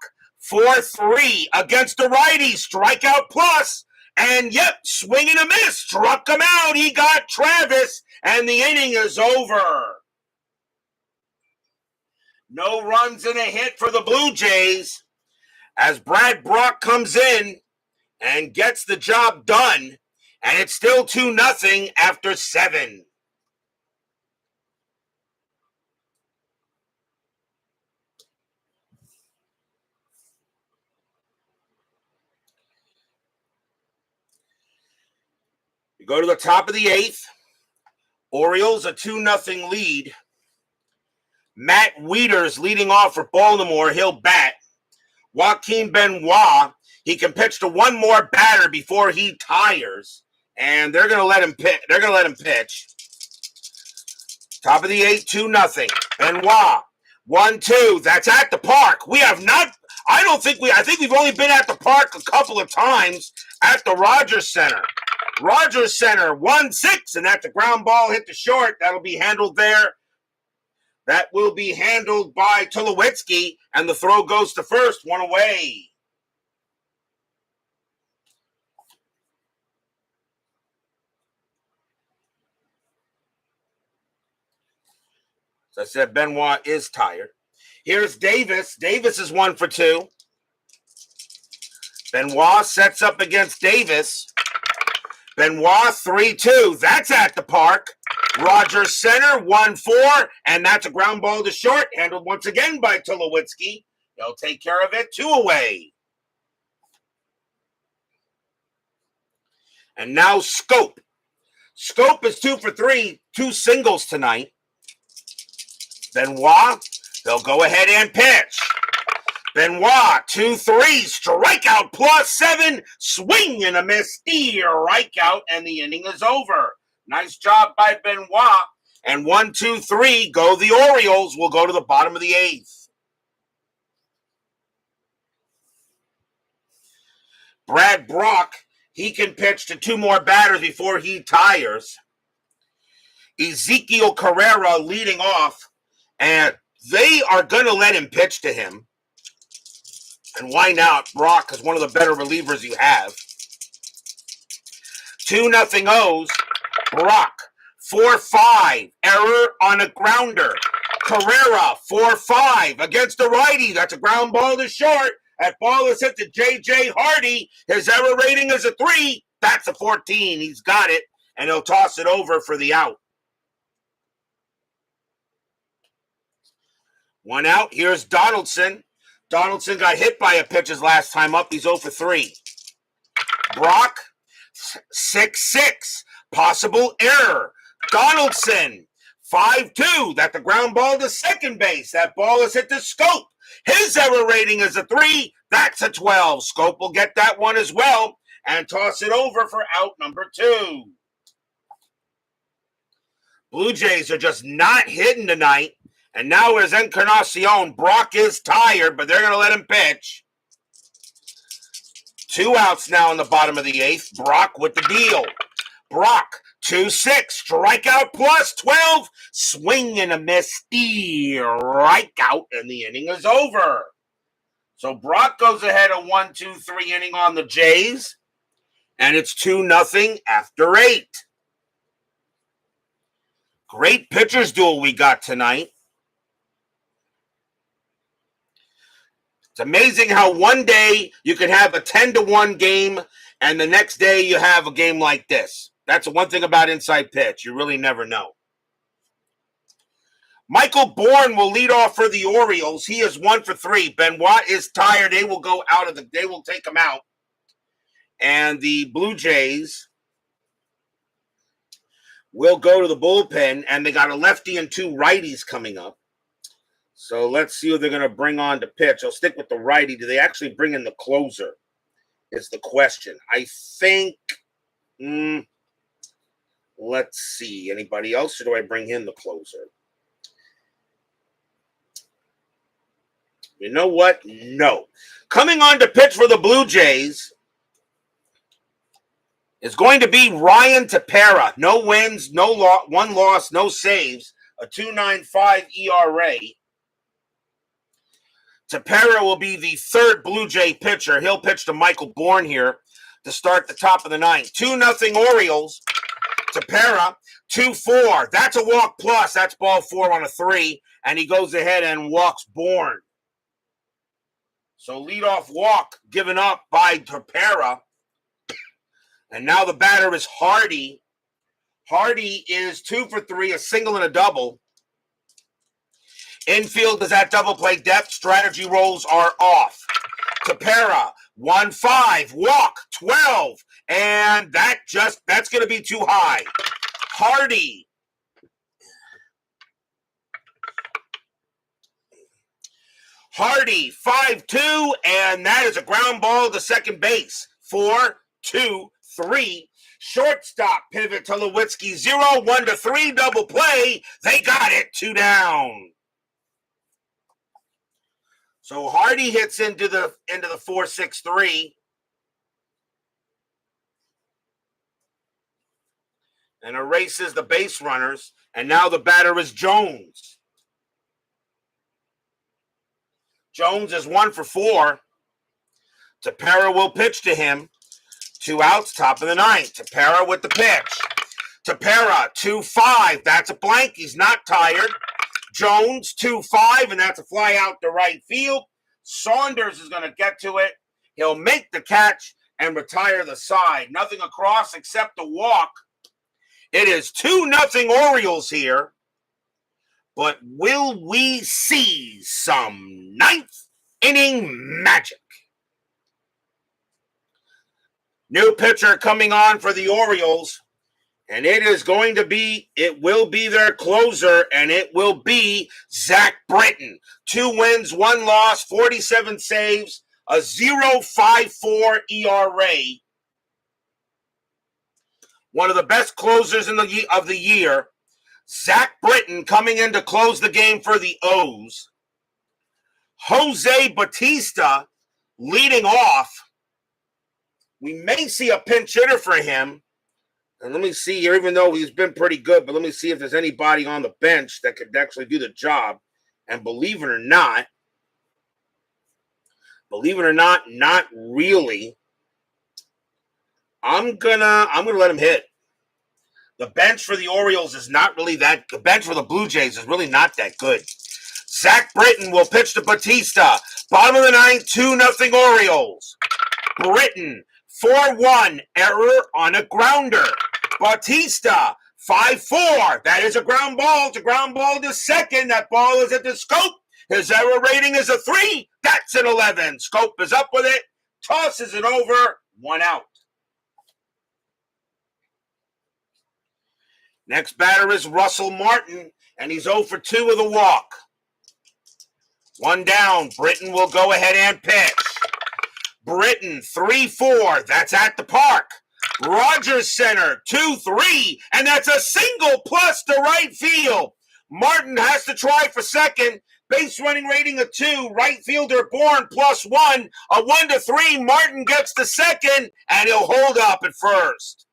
4-3 against the righty. Strikeout plus. And yep, swing and a miss. Struck him out. He got Travis. And the inning is over. No runs and a hit for the Blue Jays. As Brad Brock comes in and gets the job done. And it's still 2-0 after 7. We go to the top of the 8th. Orioles a 2-0 lead. Matt Wieters leading off for Baltimore. He'll bat. Joaquin Benoit, he can pitch to one more batter before he tires. And they're going to let him pitch. Top of the 8th, 2-0. Benoit, 1-2. That's at the park. We have not, I think we've only been at the park a couple of times at the Rogers Center. Rogers Center, 1-6, and that's a ground ball hit to short. That'll be handled there. That will be handled by Tulowitzki, and the throw goes to first, 1 away. As I said, Benoit is tired. Here's Davis. Davis is 1 for 2. Benoit sets up against Davis. Benoit, 3-2. That's at the park. Rogers Center, 1-4. And that's a ground ball to short. Handled once again by Tulowitzki. They'll take care of it. 2 away. And now Scope. Scope is 2 for 3. 2 singles tonight. Benoit, they'll go ahead and pitch. Benoit, 2-3, strikeout plus 7, swing and a miss, strikeout, and the inning is over. Nice job by Benoit. And 1-2-3, go the Orioles. We'll go to the bottom of the 8th. Brad Brock, he can pitch to 2 more batters before he tires. Ezekiel Carrera leading off. And they are going to let him pitch to him. And why not? Brock is one of the better relievers you have. 2-0 O's. Brock, 4-5. Error on a grounder. Carrera, 4-5 against the righty. That's a ground ball to short. That ball is hit to J.J. Hardy. His error rating is a 3. That's a 14. He's got it. And he'll toss it over for the out. 1 out. Here's Donaldson. Donaldson got hit by a pitch his last time up. He's 0 for 3. Brock, 6-6. Possible error. Donaldson, 5-2. That's the ground ball to second base. That ball is hit to Scope. His error rating is a 3. That's a 12. Scope will get that one as well and toss it over for out number 2. Blue Jays are just not hitting tonight. And now is Encarnacion. Brock is tired, but they're going to let him pitch. 2 outs now in the bottom of the 8th. Brock with the deal. Brock, 2-6. Strikeout plus 12. Swing and a miss. Strikeout, and the inning is over. So Brock goes ahead a 1-2-3 inning on the Jays. And it's 2-0 after 8. Great pitchers duel we got tonight. It's amazing how one day you can have a 10-1 game and the next day you have a game like this. That's one thing about Inside Pitch. You really never know. Michael Bourne will lead off for the Orioles. He is 1 for 3. Benoit is tired. They will take him out. And the Blue Jays will go to the bullpen, and they got a lefty and 2 righties coming up. So let's see who they're going to bring on to pitch. I'll stick with the righty. Do they actually bring in the closer? Is the question. I think, let's see. Anybody else, or do I bring in the closer? You know what? No. Coming on to pitch for the Blue Jays is going to be Ryan Tepera. No wins, no one loss, no saves. A 2.95 ERA. Tepera will be the third Blue Jay pitcher. He'll pitch to Michael Bourne here to start the top of the ninth. 2-0 Orioles. Tepera, 2-4. That's a walk plus. That's ball 4 on a 3. And he goes ahead and walks Bourne. So leadoff walk given up by Tepera. And now the batter is Hardy. Hardy is 2 for 3, a single and a double. Infield is at double play depth. Strategy rolls are off. Tepera, 1-5, walk, 12. And that's going to be too high. Hardy. Hardy, 5-2, and that is a ground ball to second base. 4-2-3. Shortstop pivot to Tulowitzki, 0-1-3, double play. They got it, 2 down. So Hardy hits into the 4-6-3. And erases the base runners. And now the batter is Jones. Jones is 1 for 4. Tepera will pitch to him. 2 outs, top of the ninth. Tepera with the pitch. Tepera, 2-5. That's a blank. He's not tired. Jones, 2-5, and that's a fly out to right field. Saunders is going to get to it. He'll make the catch and retire the side. Nothing across except a walk. It is 2-0 Orioles here. But will we see some ninth inning magic? New pitcher coming on for the Orioles. And it will be their closer, and it will be Zach Britton. 2 wins, 1 loss, 47 saves, a 0.54 ERA. One of the best closers of the year. Zach Britton coming in to close the game for the O's. Jose Bautista leading off. We may see a pinch hitter for him. And let me see here, even though he's been pretty good, but let me see if there's anybody on the bench that could actually do the job. And believe it or not, not really. I'm gonna let him hit. The bench for the Orioles is not really that. The bench for the Blue Jays is really not that good. Zach Britton will pitch to Bautista. Bottom of the ninth, 2-0 Orioles. Britton, 4-1, error on a grounder. Bautista, 5-4. That is a ground ball. It's a ground ball to second. That ball is at the scope. His error rating is a 3. That's an 11. Scope is up with it. Tosses it over. 1 out. Next batter is Russell Martin, and he's 0 for 2 with a walk. 1 down. Britton will go ahead and pitch. Britton, 3-4. That's at the park. Rogers Center, 2-3. And that's a single plus to right field. Martin has to try for second. Base running rating of 2. Right fielder Bourne +1. A 1-3. Martin gets to second, and he'll hold up at first.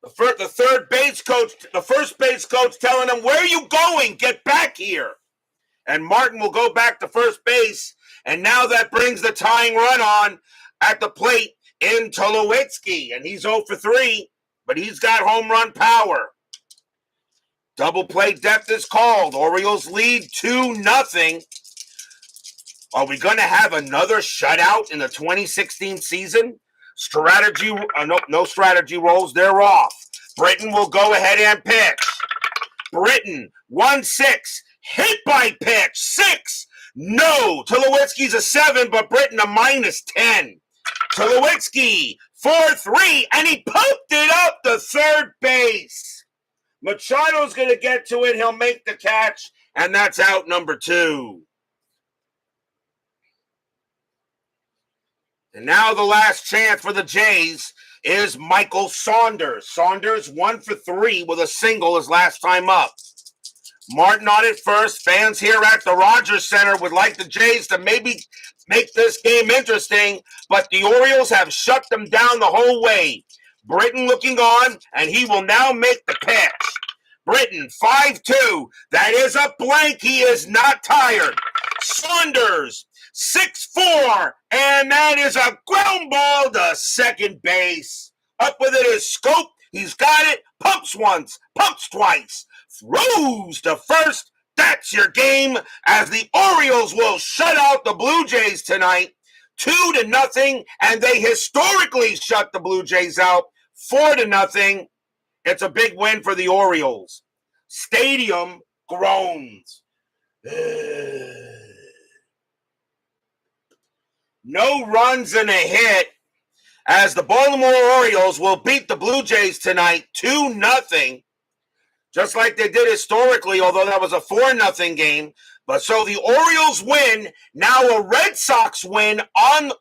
The first base coach telling him, "Where are you going? Get back here." And Martin will go back to first base. And now that brings the tying run on at the plate in Tulowitzki. And he's 0 for 3, but he's got home run power. Double play depth is called. Orioles lead 2-0. Are we going to have another shutout in the 2016 season? No strategy rolls. They're off. Britton will go ahead and pitch. Britton, 1-6. Hit by pitch, 6. No. Tulowitzki's a 7, but Britton a -10. Tulowitzki, 4-3, and he poked it up to third base. Machado's going to get to it. He'll make the catch, and that's out number 2. And now the last chance for the Jays is Michael Saunders. Saunders 1 for 3 with a single his last time up. Martin on it first. Fans here at the Rogers Center would like the Jays to maybe make this game interesting, but the Orioles have shut them down the whole way. Britton looking on, and he will now make the catch. Britton, 5-2. That is a blank. He is not tired. Saunders, 6-4. And that is a ground ball to second base. Up with it is Scope. He's got it. Pumps once, pumps twice. Throws to first. That's your game, as the Orioles will shut out the Blue Jays tonight 2-0, and they historically shut the Blue Jays out 4-0. It's a big win for the Orioles. Stadium groans. No runs and a hit, as the Baltimore Orioles will beat the Blue Jays tonight 2-0. Just like they did historically, although that was a 4-0 game. But so the Orioles win. Now a Red Sox win on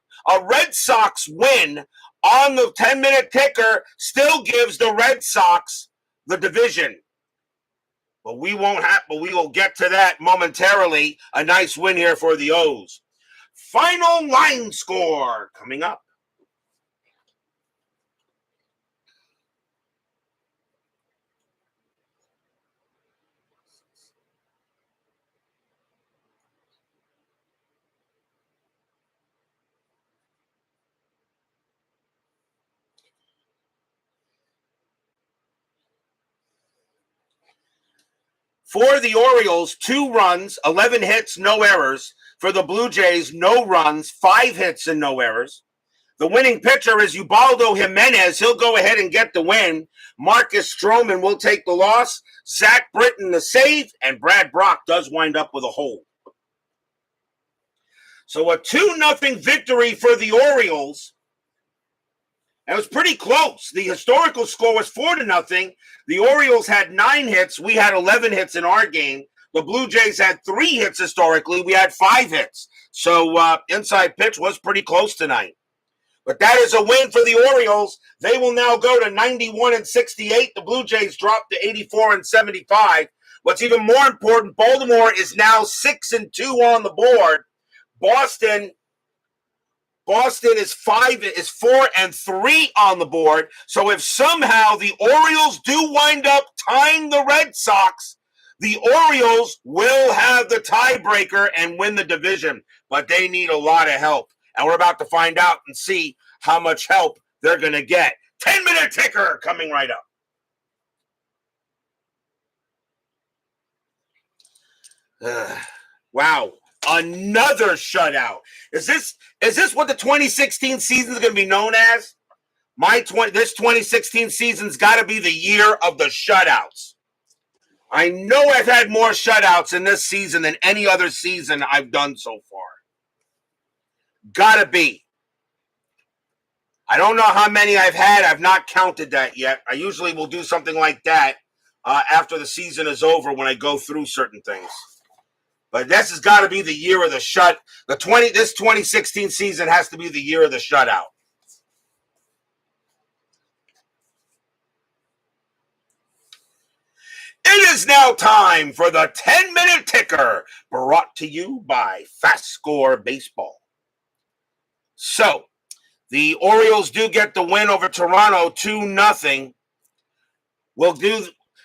the 10-minute ticker still gives the Red Sox the division. But we will get to that momentarily. A nice win here for the O's. Final line score coming up. For the Orioles, 2 runs, 11 hits, no errors. For the Blue Jays, no runs, 5 hits and no errors. The winning pitcher is Ubaldo Jimenez. He'll go ahead and get the win. Marcus Stroman will take the loss. Zach Britton the save, and Brad Brock does wind up with a hold. So a 2-0 victory for the Orioles. It was pretty close. The historical score was 4-0. The Orioles had 9 hits. We had 11 hits in our game. The Blue Jays had 3 hits historically. We had 5 hits. So inside pitch was pretty close tonight. But that is a win for the Orioles. They will now go to 91-68. The Blue Jays dropped to 84-75. What's even more important, Baltimore is now 6-2 on the board. Boston is 4-3 on the board. So if somehow the Orioles do wind up tying the Red Sox, the Orioles will have the tiebreaker and win the division. But they need a lot of help. And we're about to find out and see how much help they're going to get. 10-minute ticker coming right up. Wow. Another shutout. Is this what the 2016 season is going to be known as? This 2016 season's got to be the year of the shutouts. I know I've had more shutouts in this season than any other season I've done so far. Gotta be. I don't know how many I've had. I've not counted that yet. I usually will do something like that after the season is over when I go through certain things. But this has got to be the year of the shut. This 2016 season has to be the year of the shutout. It is now time for the 10-minute ticker, brought to you by FastScore Baseball. So, the Orioles do get the win over Toronto 2-0.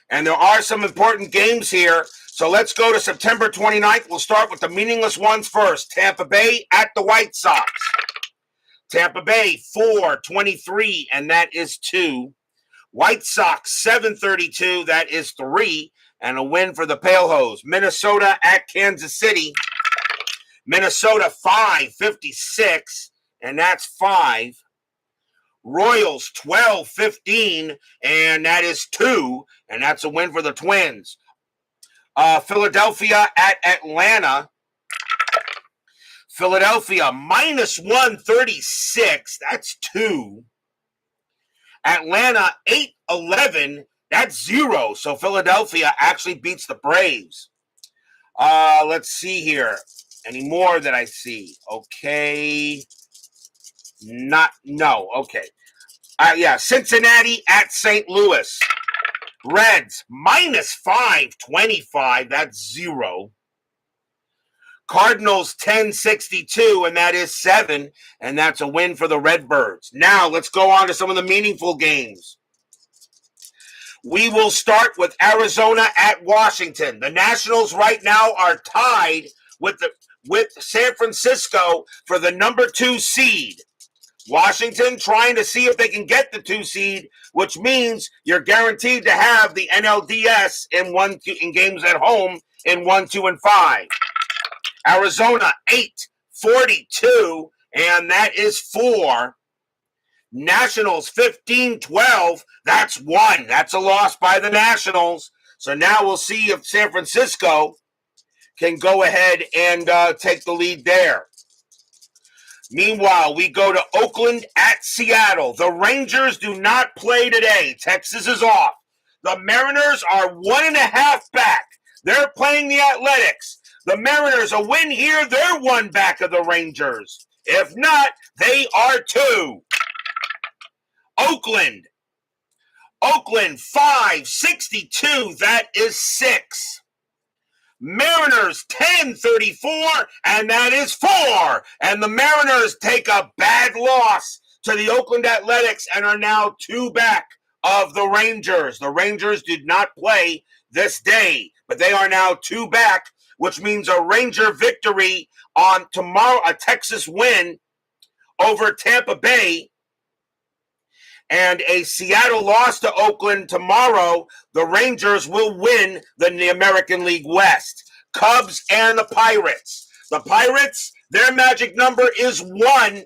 And there are some important games here. So let's go to September 29th. We'll start with the meaningless ones first. Tampa Bay at the White Sox. Tampa Bay 4-23, and that is 2. White Sox 7-32, that is 3, and a win for the Pale Hose. Minnesota at Kansas City. Minnesota 5-56, and that's 5. Royals 12-15, and that is 2, and that's a win for the Twins. Philadelphia at Atlanta. Philadelphia -136, that's 2. Atlanta 8-11, That's 0. So Philadelphia actually beats the Braves. Let's see here. Any more that I see? Okay. No. Okay. Yeah, Cincinnati at St. Louis. Reds, minus 525. That's 0. Cardinals 1062, and that is 7, and that's a win for the Redbirds. Now let's go on to some of the meaningful games. We will start with Arizona at Washington. The Nationals right now are tied with San Francisco for the number 2 seed. Washington trying to see if they can get the 2 seed, which means you're guaranteed to have the NLDS in games at home in 1, 2, and 5. Arizona 842, and that is 4. Nationals 15-12, that's 1. That's a loss by the Nationals. So now we'll see if San Francisco can go ahead and take the lead there. Meanwhile, we go to Oakland at Seattle. The Rangers do not play today. Texas is off. The Mariners are 1.5 back. They're playing the Athletics. The Mariners, a win here, they're 1 back of the Rangers. If not, they are 2. Oakland 562, that is 6. Mariners 1034, and that is 4. And the Mariners take a bad loss to the Oakland Athletics and are now 2 back of the Rangers. The Rangers did not play this day, but they are now 2 back, which means a Ranger victory on tomorrow, a Texas win over Tampa Bay, and a Seattle loss to Oakland tomorrow. The Rangers will win the American League West. Cubs and the Pirates. The Pirates, their magic number is 1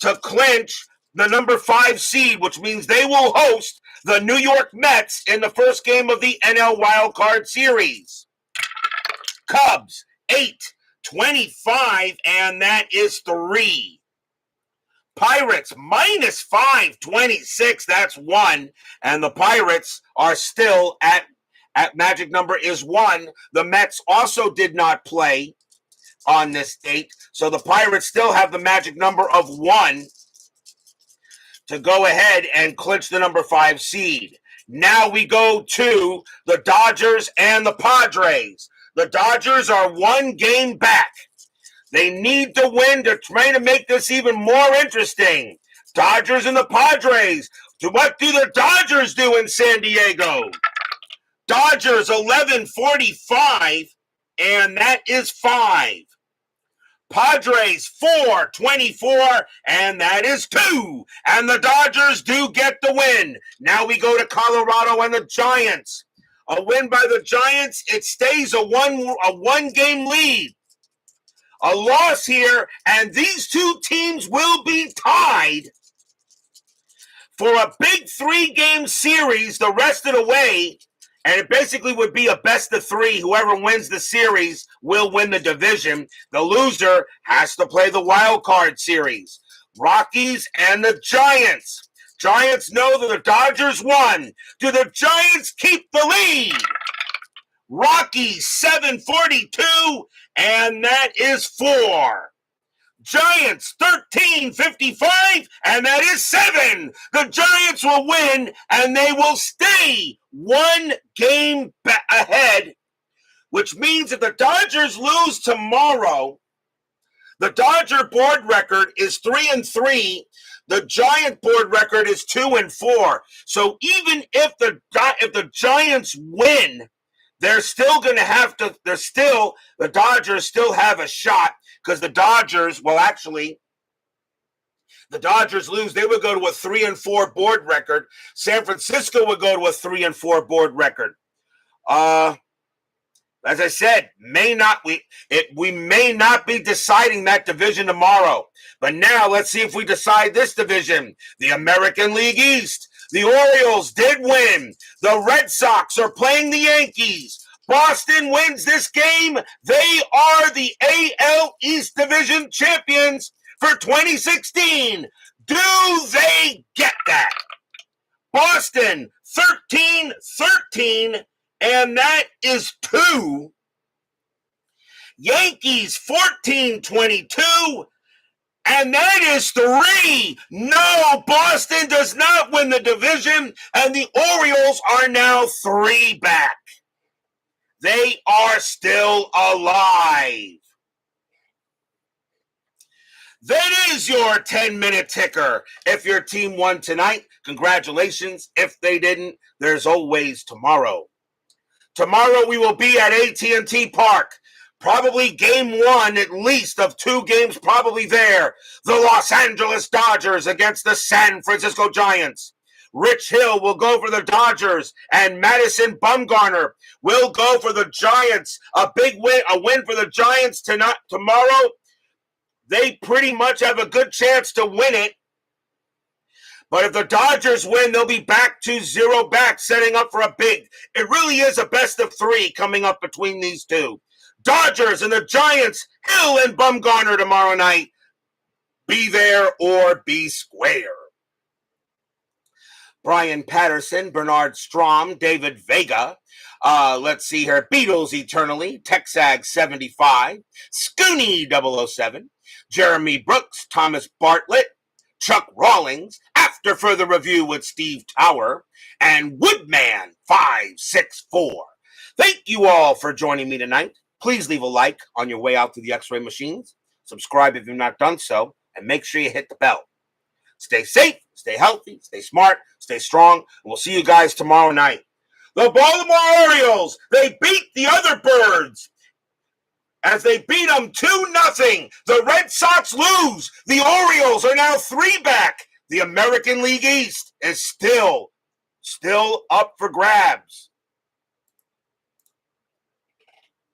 to clinch the number 5 seed, which means they will host the New York Mets in the first game of the NL Wild Card Series. Cubs 825, and that is 3. Pirates minus 526, that's 1, and the Pirates are still at magic number is 1. The Mets also did not play on this date, so the Pirates still have the magic number of 1 to go ahead and clinch the number 5 seed. Now we go to the Dodgers and the Padres. The Dodgers are 1 game back. They need to win to try to make this even more interesting. Dodgers and the Padres. What do the Dodgers do in San Diego? Dodgers 1145, and that is 5. Padres 424, and that is 2. And the Dodgers do get the win. Now we go to Colorado and the Giants. A win by the Giants, it stays a one game lead. A loss here, and these 2 teams will be tied for a big 3-game series the rest of the way, and it basically would be a best of 3. Whoever wins the series will win the division. The loser has to play the wild card series. Rockies and the Giants. Giants know that the Dodgers won. Do the Giants keep the lead? Rockies 742, and that is 4. Giants 1355, and that is 7. The Giants will win, and they will stay 1 game ahead, which means if the Dodgers lose tomorrow, the Dodger board record is 3-3. The Giant board record is 2-4. So even if the Giants win, they're still going to have to, the Dodgers still have a shot, because the Dodgers, the Dodgers lose, they would go to a 3-4 board record. San Francisco would go to a 3-4 board record. As I said, we may not be deciding that division tomorrow. But now let's see if we decide this division. The American League East. The Orioles did win. The Red Sox are playing the Yankees. Boston wins this game. They are the AL East Division champions for 2016. Do they get that? Boston 13-13, and that is 2. Yankees 14-22, and that is 3. No, Boston does not win the division, and the Orioles are now 3 back. They are still alive. That is your 10-minute ticker. If your team won tonight, congratulations. If they didn't, there's always tomorrow. Tomorrow we will be at AT&T Park. Probably game 1, at least, of 2 games probably there. The Los Angeles Dodgers against the San Francisco Giants. Rich Hill will go for the Dodgers, and Madison Bumgarner will go for the Giants. A big win, a win for the Giants tomorrow. They pretty much have a good chance to win it. But if the Dodgers win, they'll be back to 0 back, setting up for a big. It really is a best of 3 coming up between these two. Dodgers and the Giants, Hill and Bumgarner tomorrow night. Be there or be square. Brian Patterson, Bernard Strom, David Vega. Let's see here. Beatles Eternally, Texag 75, Scooney 007, Jeremy Brooks, Thomas Bartlett, Chuck Rawlings, After Further Review with Steve Tower, and Woodman 564. Thank you all for joining me tonight. Please leave a like on your way out to the X-ray machines. Subscribe if you've not done so, and make sure you hit the bell. Stay safe, stay healthy, stay smart, stay strong, and we'll see you guys tomorrow night. The Baltimore Orioles, they beat the other birds as they beat them 2-0. The Red Sox lose. The Orioles are now 3 back. The American League East is still up for grabs.